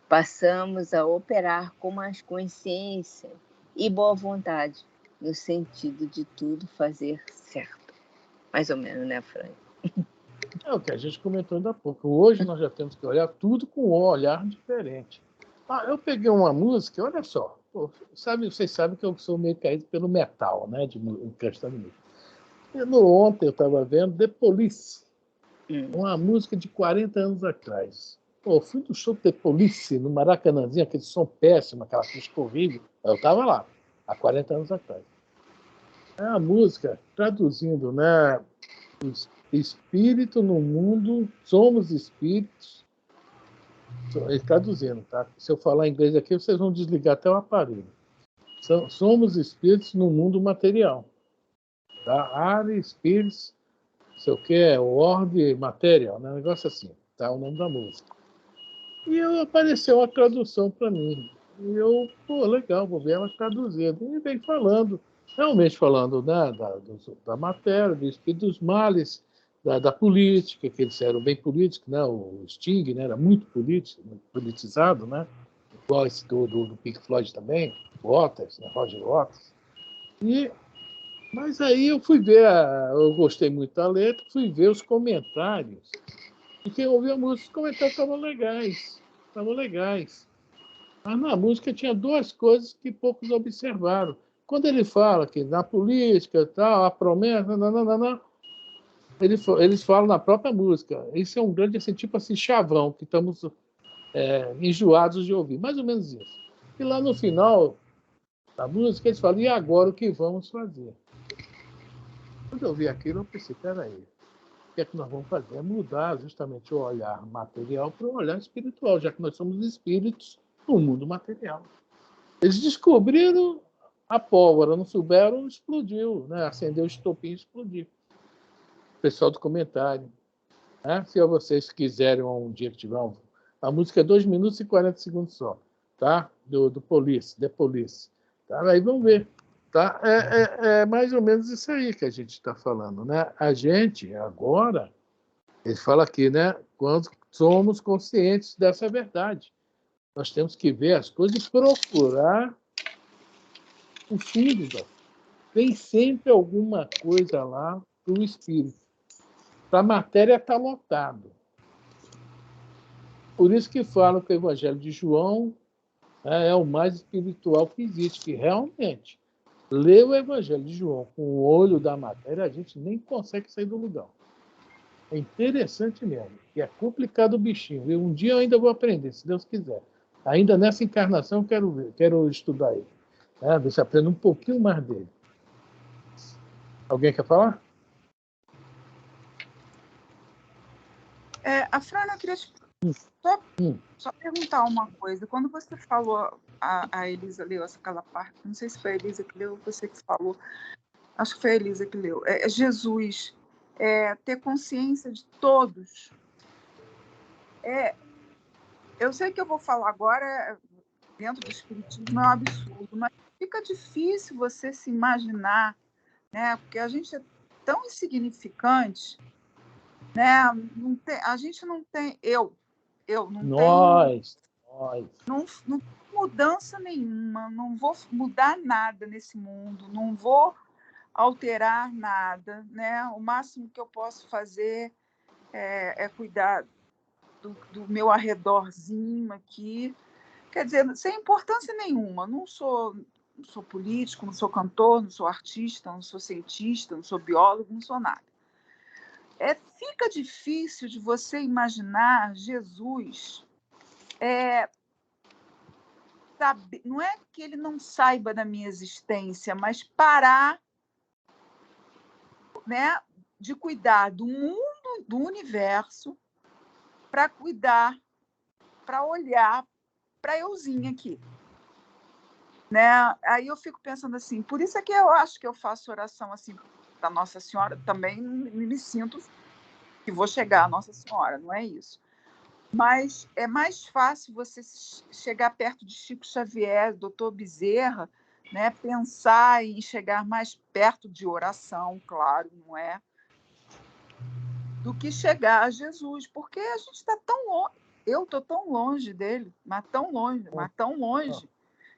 S4: passamos a operar com mais consciência e boa vontade, no sentido de tudo fazer certo. Mais ou menos, né, Fran?
S2: É o que a gente comentou ainda há pouco. Hoje nós já temos que olhar tudo com um olhar diferente. Eu peguei uma música, olha só. Vocês sabem que eu sou meio caído pelo metal, né? De questão de música. Ontem eu estava vendo The Police, uma música de 40 anos atrás. Fui do show The Police, no Maracanãzinho, aquele som péssimo, aquela acústica horrível. Eu estava lá. há 40 anos atrás. A música, traduzindo, né? Espírito no mundo, somos espíritos. Traduzindo, tá? Se eu falar inglês aqui, vocês vão desligar até o aparelho. Somos espíritos no mundo material. Tá? Are, espíritos, sei o que, ordem, material, né? Um negócio assim, tá? O nome da música. E apareceu uma tradução para mim. E eu, pô, legal, vou ver ela traduzida. E vem falando, realmente falando, né, da matéria, do espírito dos males, da política, que eles eram bem políticos, né? O Sting, né, era muito politizado, né? Igual esse do Pink Floyd também, Waters, né, Roger Waters. Mas aí eu fui ver, eu gostei muito da letra, fui ver os comentários. E quem ouviu a música, os comentários estavam legais. Mas na música tinha duas coisas que poucos observaram. Quando ele fala que na política, tal, a promessa, não, eles falam na própria música. Isso é um grande, assim, tipo assim, chavão, que estamos enjoados de ouvir. Mais ou menos isso. E lá no final da música, eles falam, e agora o que vamos fazer? Quando eu vi aquilo, eu pensei, peraí, o que é que nós vamos fazer? É mudar justamente o olhar material para o olhar espiritual, já que nós somos espíritos no mundo material. Eles descobriram a pólvora, não souberam, explodiu, né? Acendeu o estopim e explodiu. O pessoal do comentário. Né? Se vocês quiserem um dia que tiver a música é 2 minutos e 40 segundos só, tá? Do Police, The Police. Tá? Aí vamos ver. Tá? É mais ou menos isso aí que a gente está falando, né? A gente, agora, ele fala aqui, né? Quando somos conscientes dessa verdade. Nós temos que ver as coisas e procurar o fundo. Tem sempre alguma coisa lá para o espírito. Para a matéria está lotado. Por isso que falam que o Evangelho de João é o mais espiritual que existe, que realmente ler o Evangelho de João com o olho da matéria, a gente nem consegue sair do lugar. É interessante mesmo. E é complicado o bichinho. Um dia eu ainda vou aprender, se Deus quiser. Ainda nessa encarnação eu quero estudar ele. Ver se aprendo um pouquinho mais dele. Alguém quer falar?
S5: A Fran, eu queria só perguntar uma coisa. Quando você falou, a Elisa leu aquela parte, não sei se foi a Elisa que leu ou você que falou, acho que foi a Elisa que leu, Jesus ter consciência de todos. Eu sei que eu vou falar agora, dentro do espiritismo, é um absurdo, mas fica difícil você se imaginar, né? Porque a gente é tão insignificante, né? A gente não tem, eu não tenho não mudança nenhuma, não vou mudar nada nesse mundo, não vou alterar nada, né? O máximo que eu posso fazer é cuidar do meu arredorzinho aqui, quer dizer, sem importância nenhuma. Não sou político, não sou cantor, não sou artista, não sou cientista, não sou biólogo, não sou nada. Fica difícil de você imaginar Jesus. Não é que ele não saiba da minha existência, mas parar, né, de cuidar do mundo, do universo, para cuidar, para olhar para euzinha aqui. Né? Aí eu fico pensando assim, por isso é que eu acho que eu faço oração assim da Nossa Senhora, também me sinto que vou chegar à Nossa Senhora, não é isso. Mas é mais fácil você chegar perto de Chico Xavier, Dr. Bezerra, né? Pensar em chegar mais perto de oração, claro, não é? Do que chegar a Jesus, porque a gente está tão longe, eu estou tão longe dele, mas tão longe.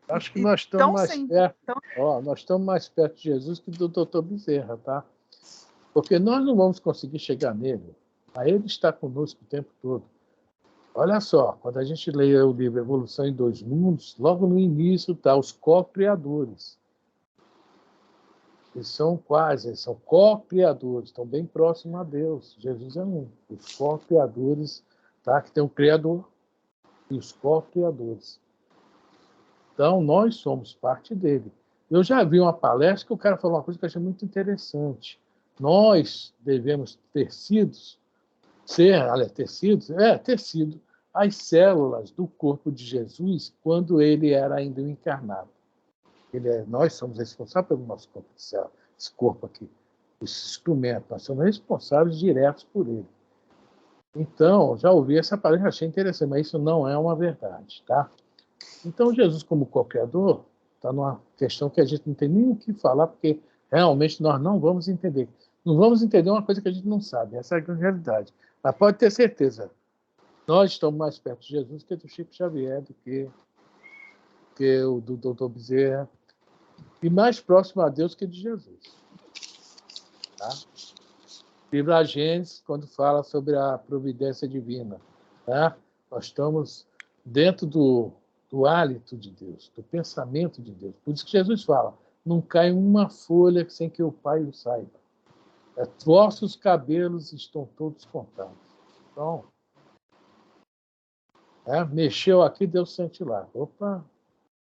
S2: Acho que nós estamos mais perto. Nós estamos mais perto de Jesus que do Dr. Bezerra, tá? Porque nós não vamos conseguir chegar nele. Aí ele está conosco o tempo todo. Olha só, quando a gente lê o livro Evolução em Dois Mundos, logo no início está os co-criadores. Eles são co-criadores, estão bem próximos a Deus. Jesus é um. Os co-criadores, tá? Que tem o Criador e os co-criadores. Então, nós somos parte dele. Eu já vi uma palestra que o cara falou uma coisa que eu achei muito interessante. Nós devemos ter sido as células do corpo de Jesus quando ele era ainda encarnado. Nós somos responsáveis pelo nosso corpo de célula, esse corpo aqui, esse instrumento, nós somos responsáveis diretos por ele. Então, já ouvi essa palestra, achei interessante, mas isso não é uma verdade, tá? Então, Jesus, como co-criador, está numa questão que a gente não tem nem o que falar, porque realmente nós não vamos entender. Não vamos entender uma coisa que a gente não sabe, essa é a grande realidade. Mas pode ter certeza, nós estamos mais perto de Jesus que do Chico Xavier, do que o do Dr. Bezerra, e mais próximo a Deus que de Jesus. Tá? Livro A Gênesis, quando fala sobre a providência divina. Tá? Nós estamos dentro do hálito de Deus, do pensamento de Deus. Por isso que Jesus fala, não cai uma folha sem que o Pai o saiba. Vossos cabelos estão todos contados. Então, mexeu aqui, Deus sente lá. Opa,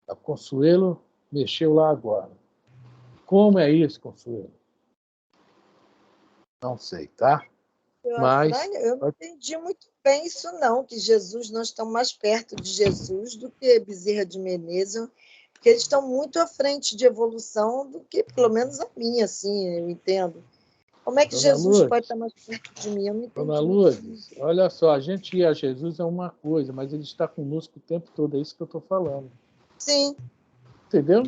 S2: a Consuelo mexeu lá agora. Como é isso, Consuelo? Não sei, tá? Mas
S3: eu não entendi muito bem isso, não, que Jesus, nós estamos mais perto de Jesus do que Bezerra de Menezes, porque eles estão muito à frente de evolução do que, pelo menos, a minha, assim, eu entendo. Como é que
S2: Dona
S3: Jesus
S2: Lourdes,
S3: pode estar mais perto de mim? Eu não entendi.
S2: Dona Lourdes, olha só, a gente ir a Jesus é uma coisa, mas ele está conosco o tempo todo, é isso que eu estou falando.
S3: Sim.
S2: Entendeu?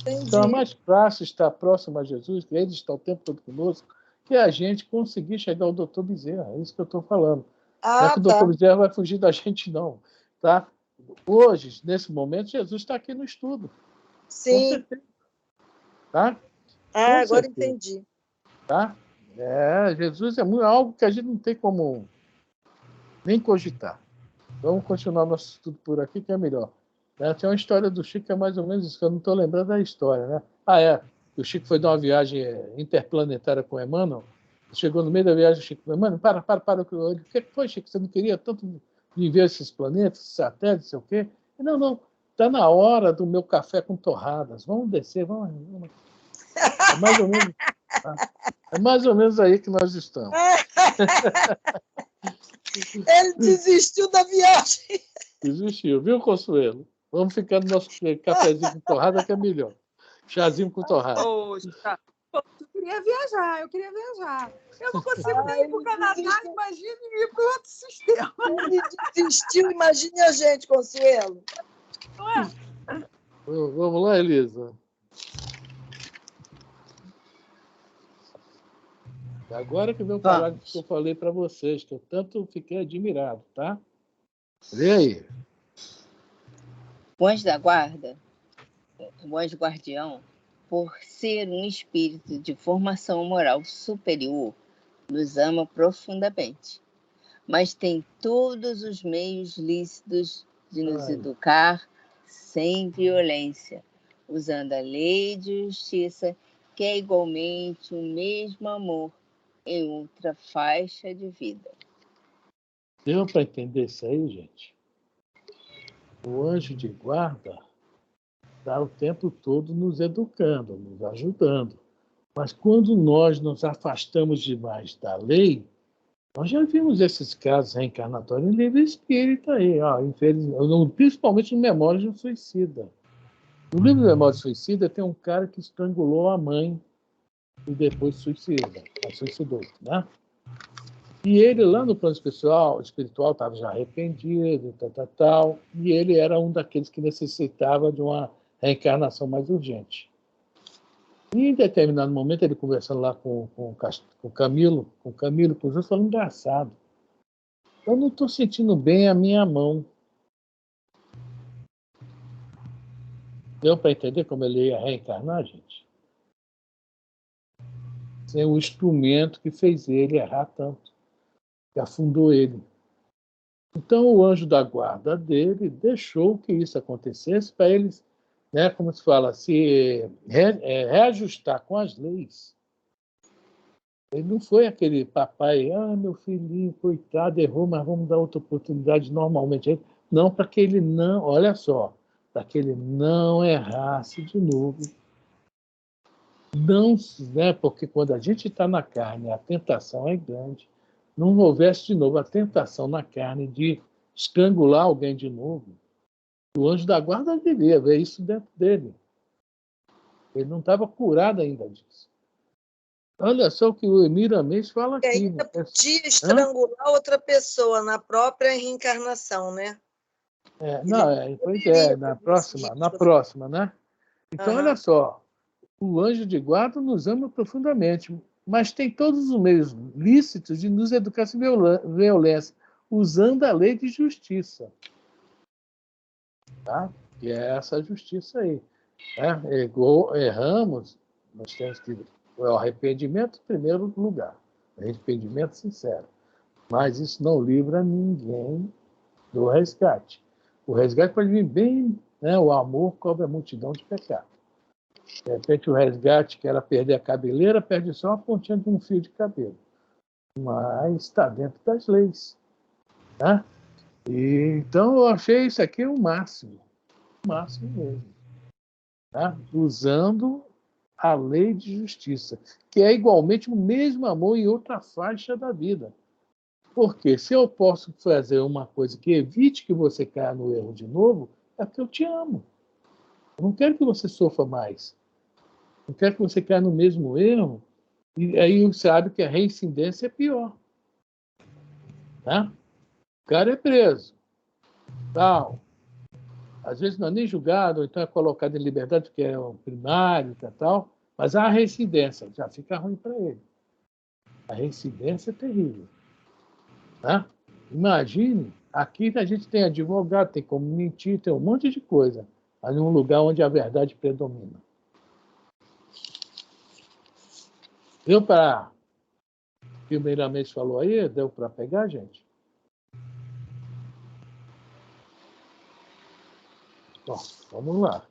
S3: Entendi.
S2: Então é mais fácil estar próximo a Jesus, que ele está o tempo todo conosco, que a gente conseguir chegar ao doutor Bezerra. É isso que eu estou falando. Não é que o doutor Bezerra vai fugir da gente, não. Tá? Hoje, nesse momento, Jesus está aqui no estudo.
S3: Sim.
S2: Com certeza. Tá?
S3: Agora entendi.
S2: Tá? Jesus é algo que a gente não tem como nem cogitar. Vamos continuar nosso estudo por aqui, que é melhor. Tem uma história do Chico que é mais ou menos isso, que eu não estou lembrando da história, né? O Chico foi dar uma viagem interplanetária com o Emmanuel. Chegou no meio da viagem, o Chico falou, Emmanuel, para. O que foi, Chico? Você não queria tanto viver esses planetas, esses satélites, sei o quê? Não. Está na hora do meu café com torradas. Vamos descer, vamos. É mais ou menos aí que nós estamos.
S3: Ele desistiu da viagem.
S2: Desistiu, viu, Consuelo? Vamos ficar no nosso cafezinho com torrada, que é melhor. Chazinho com torrada.
S5: Poxa, eu queria viajar. Eu não consigo nem ir para o Canadá, imagine ir para outro sistema.
S3: Ele desistiu, imagine a gente, Consuelo.
S5: Não é?
S2: Vamos lá, Elisa. Agora que vem o parágrafo que eu falei para vocês, que eu tanto fiquei admirado, tá? Lê aí.
S4: O anjo da guarda, o anjo guardião, por ser um espírito de formação moral superior, nos ama profundamente, mas tem todos os meios lícitos de nos educar sem violência, usando a lei de justiça, que é igualmente o mesmo amor em outra faixa de vida.
S2: Deu para entender isso aí, gente? O anjo de guarda está o tempo todo nos educando, nos ajudando. Mas quando nós nos afastamos demais da lei, nós já vimos esses casos reencarnatórios em livro espírita aí, principalmente no Memórias de um Suicida. No livro Memórias de um Suicida tem um cara que estrangulou a mãe e depois suicidou, né? E ele, lá no plano espiritual estava já arrependido, tal, e ele era um daqueles que necessitava de uma reencarnação mais urgente. E em determinado momento, ele conversando lá com o Camilo, com o Júlio, falando engraçado. Eu não estou sentindo bem a minha mão. Deu para entender como ele ia reencarnar, gente? Sem o instrumento que fez ele errar tanto, que afundou ele. Então, o anjo da guarda dele deixou que isso acontecesse para eles, né, como se fala, se reajustar com as leis. Ele não foi aquele papai, meu filhinho, coitado, errou, mas vamos dar outra oportunidade normalmente. Não, para que ele não, olha só, para que ele não errasse de novo não, né, porque quando a gente está na carne, a tentação é grande. Não houvesse de novo a tentação na carne de estrangular alguém de novo, o anjo da guarda deveria ver isso dentro dele. Ele não estava curado ainda disso. Olha só o que o Miramês fala aqui.
S3: E ainda podia estrangular outra pessoa na própria reencarnação, né?
S2: Pois é, na próxima, né? Então, olha só, o anjo de guarda nos ama profundamente, mas tem todos os meios lícitos de nos educar sem violência, usando a lei de justiça. Tá? Que é essa justiça aí. Né? Erramos, nós temos que... O arrependimento em primeiro lugar. Arrependimento sincero. Mas isso não livra ninguém do resgate. O resgate pode vir bem, né? O amor cobre a multidão de pecados. De repente, o resgate, que era perder a cabeleira, perde só uma pontinha de um fio de cabelo. Mas está dentro das leis. Né? Então, eu achei isso aqui o máximo. O máximo mesmo. Né? Usando a lei de justiça, que é igualmente o mesmo amor em outra faixa da vida. Porque se eu posso fazer uma coisa que evite que você caia no erro de novo, é porque eu te amo. Eu não quero que você sofra mais. Não quero que você caia no mesmo erro. E aí você sabe que a reincidência é pior. Né? O cara é preso. Tal. Às vezes não é nem julgado, ou então é colocado em liberdade, porque é o primário, tal. Mas a reincidência já fica ruim para ele. A reincidência é terrível. Né? Imagine, aqui a gente tem advogado, tem como mentir, tem um monte de coisa, mas num lugar onde a verdade predomina. Deu para... Primeiramente falou aí, deu para pegar, gente? Bom, vamos lá.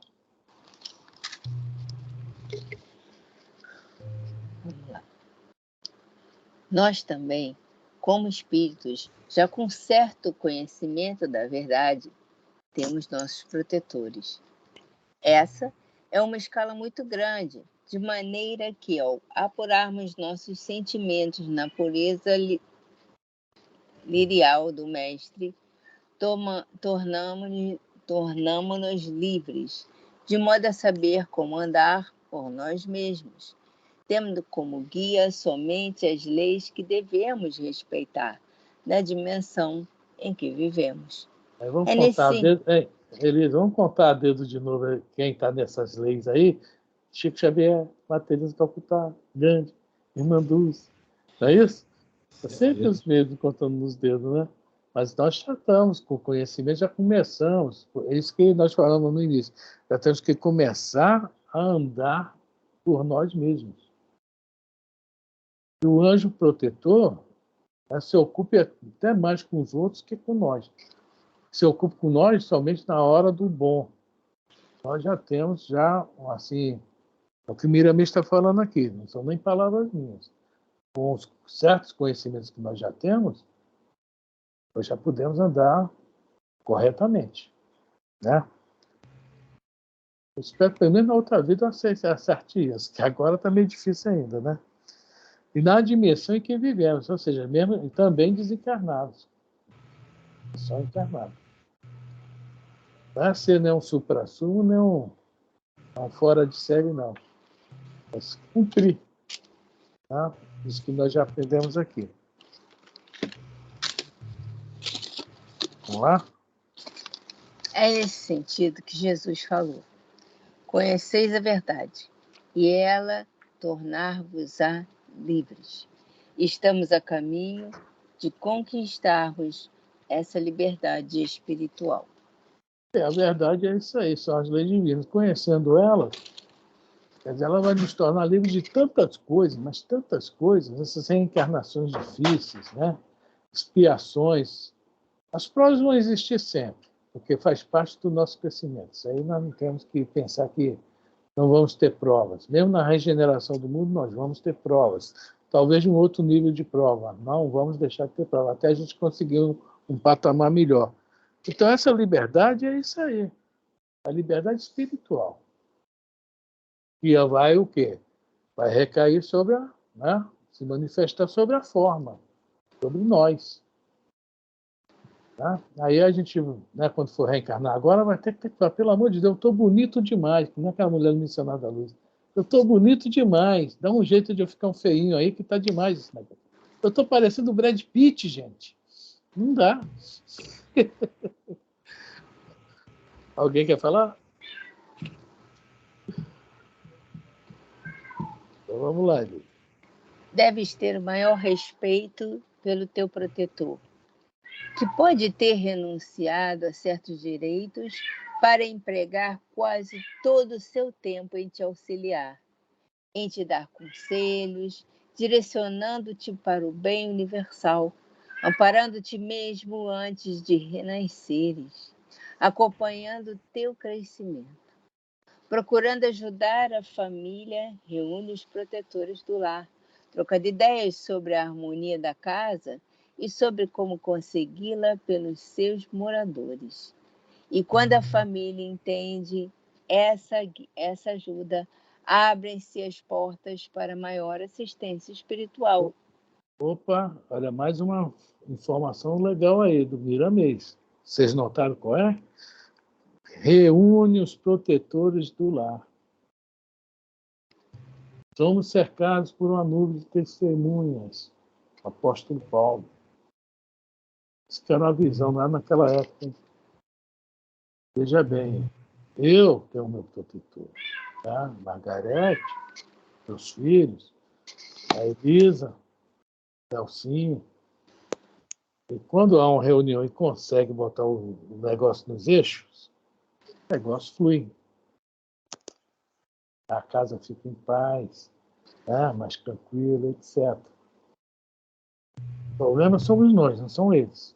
S4: Nós também, como espíritos, já com certo conhecimento da verdade, temos nossos protetores. Essa é uma escala muito grande, de maneira que, ao apurarmos nossos sentimentos na pureza lirial do Mestre, tornamo-nos livres, de modo a saber como andar por nós mesmos, tendo como guia somente as leis que devemos respeitar, na dimensão em que vivemos.
S2: Vamos contar a dedo de novo quem está nessas leis aí. Chico Xavier, Matheus Calcutá, Gandhi, Irmã Dulce. Não é isso? Sempre os mesmos contando nos dedos, né? Mas nós já estamos com conhecimento, já começamos. É isso que nós falamos no início. Já temos que começar a andar por nós mesmos. E o anjo protetor se ocupe até mais com os outros que com nós. Se ocupe com nós somente na hora do bom. Nós já temos, assim, o que o Miramês está falando aqui, não são nem palavras minhas. Com os certos conhecimentos que nós já temos, nós já podemos andar corretamente. Né? Eu espero que pelo menos na outra vida eu acerte isso, que agora está meio difícil ainda, né? E na dimensão em que vivemos, ou seja, mesmo também desencarnados. Só encarnados. Não é ser nem um supra-sumo, nem um fora de série, não. É se cumprir. Tá? Isso que nós já aprendemos aqui. Vamos lá?
S4: É nesse sentido que Jesus falou. Conheceis a verdade, e ela tornar-vos-á livres. Estamos a caminho de conquistarmos essa liberdade espiritual.
S2: A verdade é isso aí, são as leis divinas. Conhecendo elas, quer dizer, ela vai nos tornar livres de tantas coisas, mas tantas coisas, essas reencarnações difíceis, né? Expiações. As provas vão existir sempre, porque faz parte do nosso crescimento. Isso aí nós não temos que pensar que não vamos ter provas. Mesmo na regeneração do mundo, nós vamos ter provas. Talvez um outro nível de prova. Não vamos deixar de ter prova, até a gente conseguir um patamar melhor. Então, essa liberdade é isso aí. A liberdade espiritual. E vai o quê? vai recair sobre a, né? Se manifestar sobre a forma, sobre nós. Tá? Aí a gente, né, quando for reencarnar agora, vai ter que falar, pelo amor de Deus, eu estou bonito demais, que nem aquela mulher missionária da luz. Eu estou bonito demais, dá um jeito de eu ficar um feinho aí, que está demais esse negócio. Eu estou parecendo o Brad Pitt, gente. Não dá. Alguém quer falar? Então vamos lá, Eli.
S4: Deves ter o maior respeito pelo teu protetor, que pode ter renunciado a certos direitos para empregar quase todo o seu tempo em te auxiliar, em te dar conselhos, direcionando-te para o bem universal, amparando-te mesmo antes de renasceres, acompanhando teu crescimento. Procurando ajudar a família, reúne os protetores do lar, trocando ideias sobre a harmonia da casa e sobre como consegui-la pelos seus moradores. E quando a família entende essa ajuda, abrem-se as portas para maior assistência espiritual.
S2: Opa, olha, mais uma informação legal aí do Miramês. Vocês notaram qual é? Reúne os protetores do lar. Somos cercados por uma nuvem de testemunhas. Apóstolo Paulo. Isso que era uma visão lá naquela época. Hein? Veja bem, eu tenho meu protetor. Tá? Margarete, meus filhos, a Elisa, a Elcinho. E quando há uma reunião e consegue botar o negócio nos eixos, o negócio flui. A casa fica em paz, né? Mais tranquila, etc. O problema somos nós, não são eles.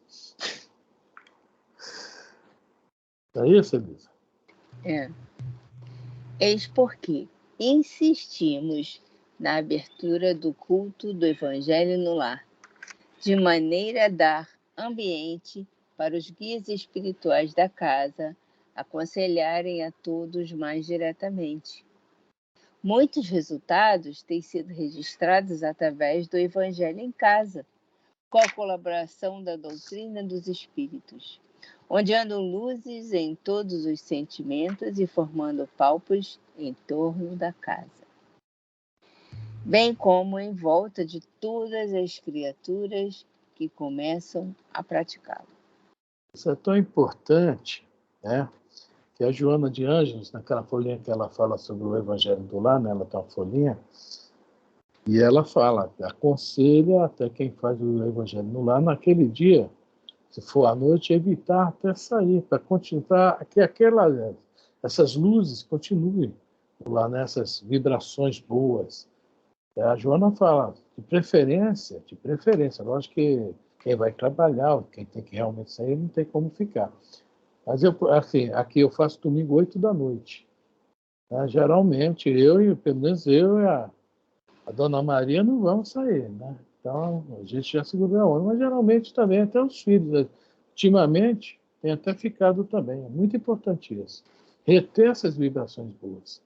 S2: É isso, Elisa?
S4: É. Eis porque insistimos na abertura do culto do Evangelho no lar, de maneira a dar ambiente para os guias espirituais da casa aconselharem a todos mais diretamente. Muitos resultados têm sido registrados através do Evangelho em casa, com a colaboração da doutrina dos espíritos, onde andam luzes em todos os sentimentos e formando palpos em torno da casa, bem como em volta de todas as criaturas que começam a praticá-lo.
S2: Isso é tão importante, né? Que a Joana de Ângeles, naquela folhinha que ela fala sobre o Evangelho do Lar, né? Ela tem uma folhinha, e ela fala, aconselha até quem faz o Evangelho no Lar, naquele dia, se for à noite, evitar até sair, para continuar que essas luzes continuem lá nessas vibrações boas. A Joana fala, de preferência, lógico que quem vai trabalhar, quem tem que realmente sair, não tem como ficar. Mas eu, assim, aqui eu faço domingo 8 da noite. Né? Geralmente, pelo menos eu e a Dona Maria não vamos sair, né? Então, a gente já segura a onda, mas geralmente também até os filhos, né? Ultimamente, tem até ficado também. É muito importante isso. Reter essas vibrações boas.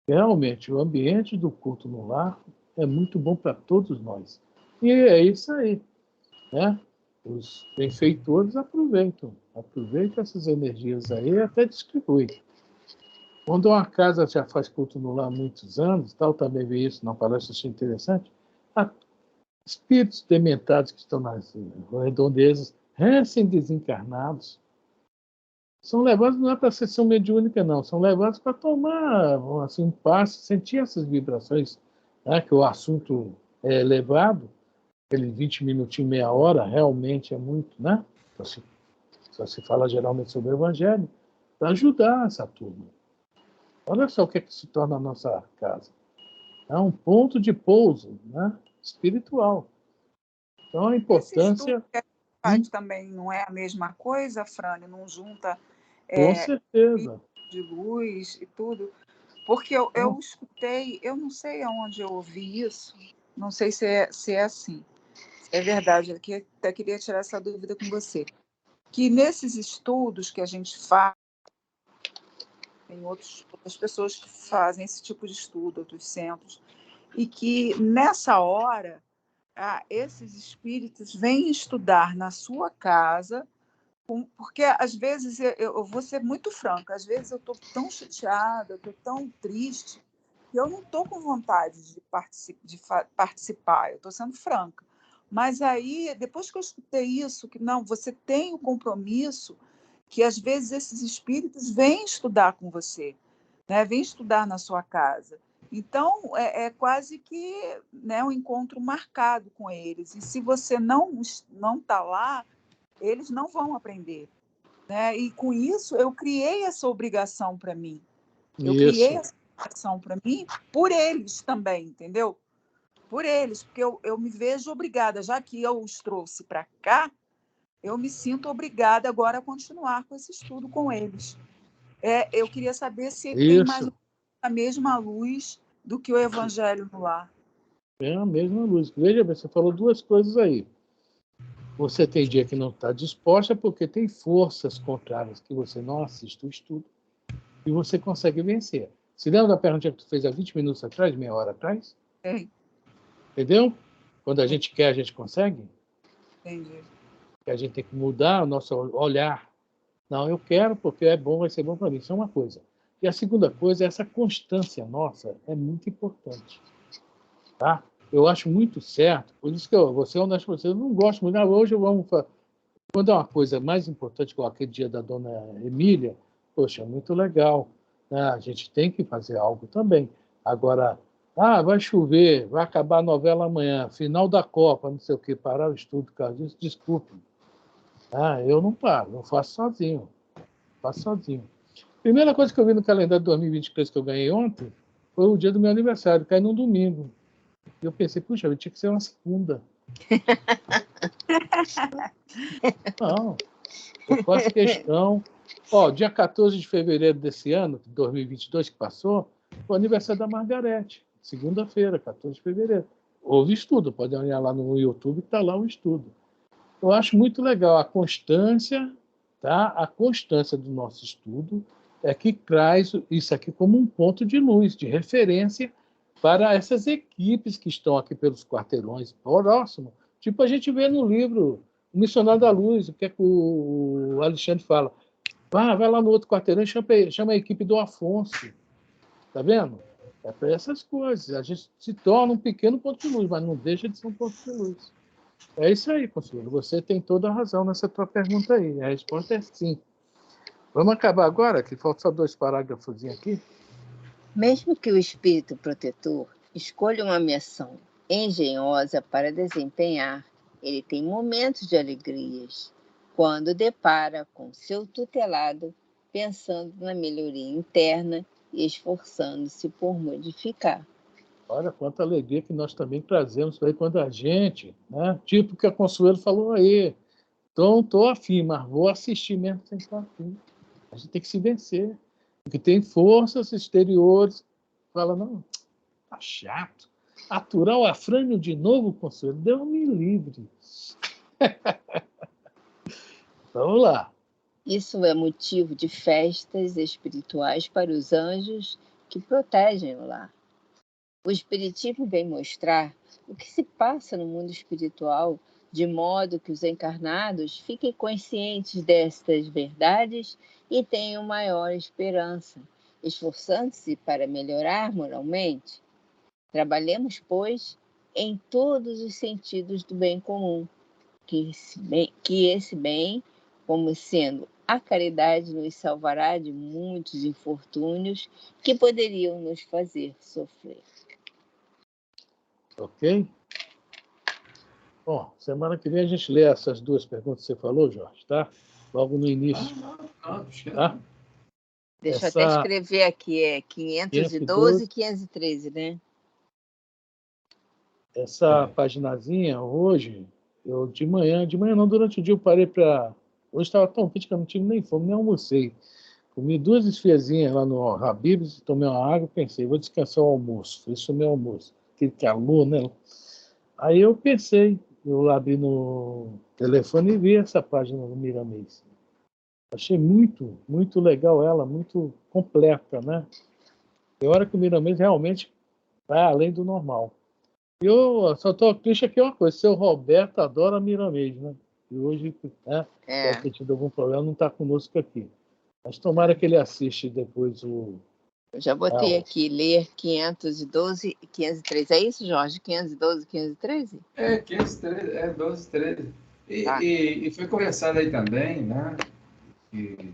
S2: Realmente, o ambiente do culto no lar é muito bom para todos nós. E é isso aí, né? Os benfeitores aproveitam essas energias aí e até distribuem. Quando uma casa já faz culto no lar há muitos anos, tal, também vi isso na palestra, achei interessante, há espíritos dementados que estão nas redondezas, recém-desencarnados, são levados não é para a sessão mediúnica, não, são levados para tomar assim, um passe, sentir essas vibrações, né, que o assunto é elevado, aquele 20 minutinhos, meia hora, realmente é muito, né? Só se fala geralmente sobre o Evangelho, para ajudar essa turma. Olha só o que se torna a nossa casa. É um ponto de pouso, né? Espiritual. Então, a importância...
S5: Esse estudo que a gente faz também não é a mesma coisa, Frane? Não junta
S2: com certeza.
S5: De luz e tudo? Porque eu escutei, eu não sei aonde eu ouvi isso, não sei se é assim. É verdade, eu até queria tirar essa dúvida com você. Que nesses estudos que a gente faz, tem outras pessoas que fazem esse tipo de estudo, outros centros, e que, nessa hora, esses espíritos vêm estudar na sua casa, porque, às vezes, eu vou ser muito franca, às vezes eu estou tão chateada, eu estou tão triste, que eu não estou com vontade de participar, eu estou sendo franca. Mas aí, depois que eu escutei isso, que não, você tem o compromisso, que às vezes esses espíritos vêm estudar com você, né? Vêm estudar na sua casa. Então, é quase que, né, um encontro marcado com eles. E se você não está lá, eles não vão aprender, né? E com isso, eu criei essa obrigação para mim. Eu criei essa obrigação para mim por eles também, entendeu? Por eles, porque eu me vejo obrigada, já que eu os trouxe para cá, eu me sinto obrigada agora a continuar com esse estudo com eles. Eu queria saber se tem mais a mesma luz do que o Evangelho no Lar.
S2: É a mesma luz. Veja bem, você falou duas coisas aí. Você tem dia que não está disposta porque tem forças contrárias que você não assiste o estudo e você consegue vencer. Se lembra da pergunta que tu fez há 20 minutos atrás, meia hora atrás?
S5: Sim.
S2: Entendeu? Quando a gente quer, a gente consegue?
S5: Entendi.
S2: Que a gente tem que mudar o nosso olhar. Não, eu quero porque é bom, vai ser bom para mim. Isso é uma coisa. E a segunda coisa, essa constância nossa é muito importante. Tá? Eu acho muito certo, por isso que eu vou ser honesto com você, eu não gosto muito. Hoje vamos fazer. Quando é uma coisa mais importante, como aquele dia da dona Emília, poxa, muito legal. Né? A gente tem que fazer algo também. Agora, vai chover, vai acabar a novela amanhã, final da Copa, não sei o quê, parar o estudo por causa disso, desculpe. Eu não paro, eu faço sozinho. Faço sozinho. Primeira coisa que eu vi no calendário de 2023 que eu ganhei ontem foi o dia do meu aniversário, cai num domingo. Eu pensei, puxa, tinha que ser uma segunda. Não, eu faço questão. Dia 14 de fevereiro desse ano, 2022, que passou, foi o aniversário da Margarete. Segunda-feira, 14 de fevereiro. Houve estudo, pode olhar lá no YouTube, está lá o estudo. Eu acho muito legal a constância, tá? A constância do nosso estudo é que traz isso aqui como um ponto de luz, de referência para essas equipes que estão aqui pelos quarteirões próximos. Tipo, a gente vê no livro O Missionário da Luz, o que é que o Alexandre fala. Vai lá no outro quarteirão e chama a equipe do Afonso. Tá vendo? É para essas coisas. A gente se torna um pequeno ponto de luz, mas não deixa de ser um ponto de luz. É isso aí, Consuelo. Você tem toda a razão nessa tua pergunta aí. A resposta é sim. Vamos acabar agora, que faltam só 2 parágrafos aqui.
S4: Mesmo que o espírito protetor escolha uma missão engenhosa para desempenhar, ele tem momentos de alegrias quando depara com seu tutelado pensando na melhoria interna e esforçando-se por modificar.
S2: Olha quanta alegria que nós também trazemos aí quando a gente, né? Tipo que a Consuelo falou aí, então estou afim, mas vou assistir mesmo sem estar afim. A gente tem que se vencer. Porque tem forças exteriores que falam, não, tá chato. Aturar o Afrânio de novo, Consuelo, Deus me livre. Vamos lá.
S4: Isso é motivo de festas espirituais para os anjos que protegem o lar. O Espiritismo vem mostrar o que se passa no mundo espiritual, de modo que os encarnados fiquem conscientes destas verdades e tenham maior esperança, esforçando-se para melhorar moralmente. Trabalhemos, pois, em todos os sentidos do bem comum, que esse bem, como sendo a caridade, nos salvará de muitos infortúnios que poderiam nos fazer sofrer.
S2: Ok? Bom, semana que vem a gente lê essas 2 perguntas que você falou, Jorge, tá? Logo no início. Tá?
S4: Deixa eu até escrever aqui, 512 e 513, né?
S2: Essa paginazinha, hoje, eu de manhã não, durante o dia eu parei para... Hoje estava tão quente que eu não tive nem fome, nem almocei. Comi 2 esfiazinhas lá no Habib's, tomei uma água e pensei, vou descansar o almoço. Isso é o meu almoço. Aquele calor, né? Aí eu pensei, eu abri no telefone e vi essa página do Miramês. Achei muito, muito legal ela, muito completa, né? Tem hora que o Miramês realmente vai além do normal. Eu só estou triste aqui uma coisa, seu Roberto adora Miramês, né? E hoje, né, deve ter tido algum problema, não está conosco aqui. Mas tomara que ele assiste depois o...
S4: Eu já botei aqui, ler 512 e 513. É isso, Jorge? 512 e 513?
S1: 513, 12, 13. E foi conversado aí também, né? Que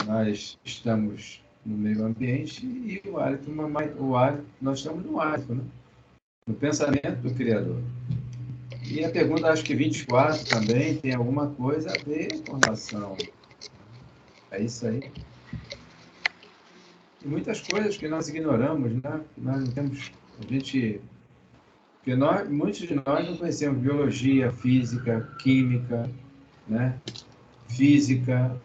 S1: nós estamos no meio ambiente e o hálito, nós estamos no hálito, né? No pensamento do Criador. E a pergunta, acho que 24 também tem alguma coisa a ver com relação. É isso aí. E muitas coisas que nós ignoramos, né? Nós não temos. Porque muitos de nós não conhecemos biologia, física, química, né? Física,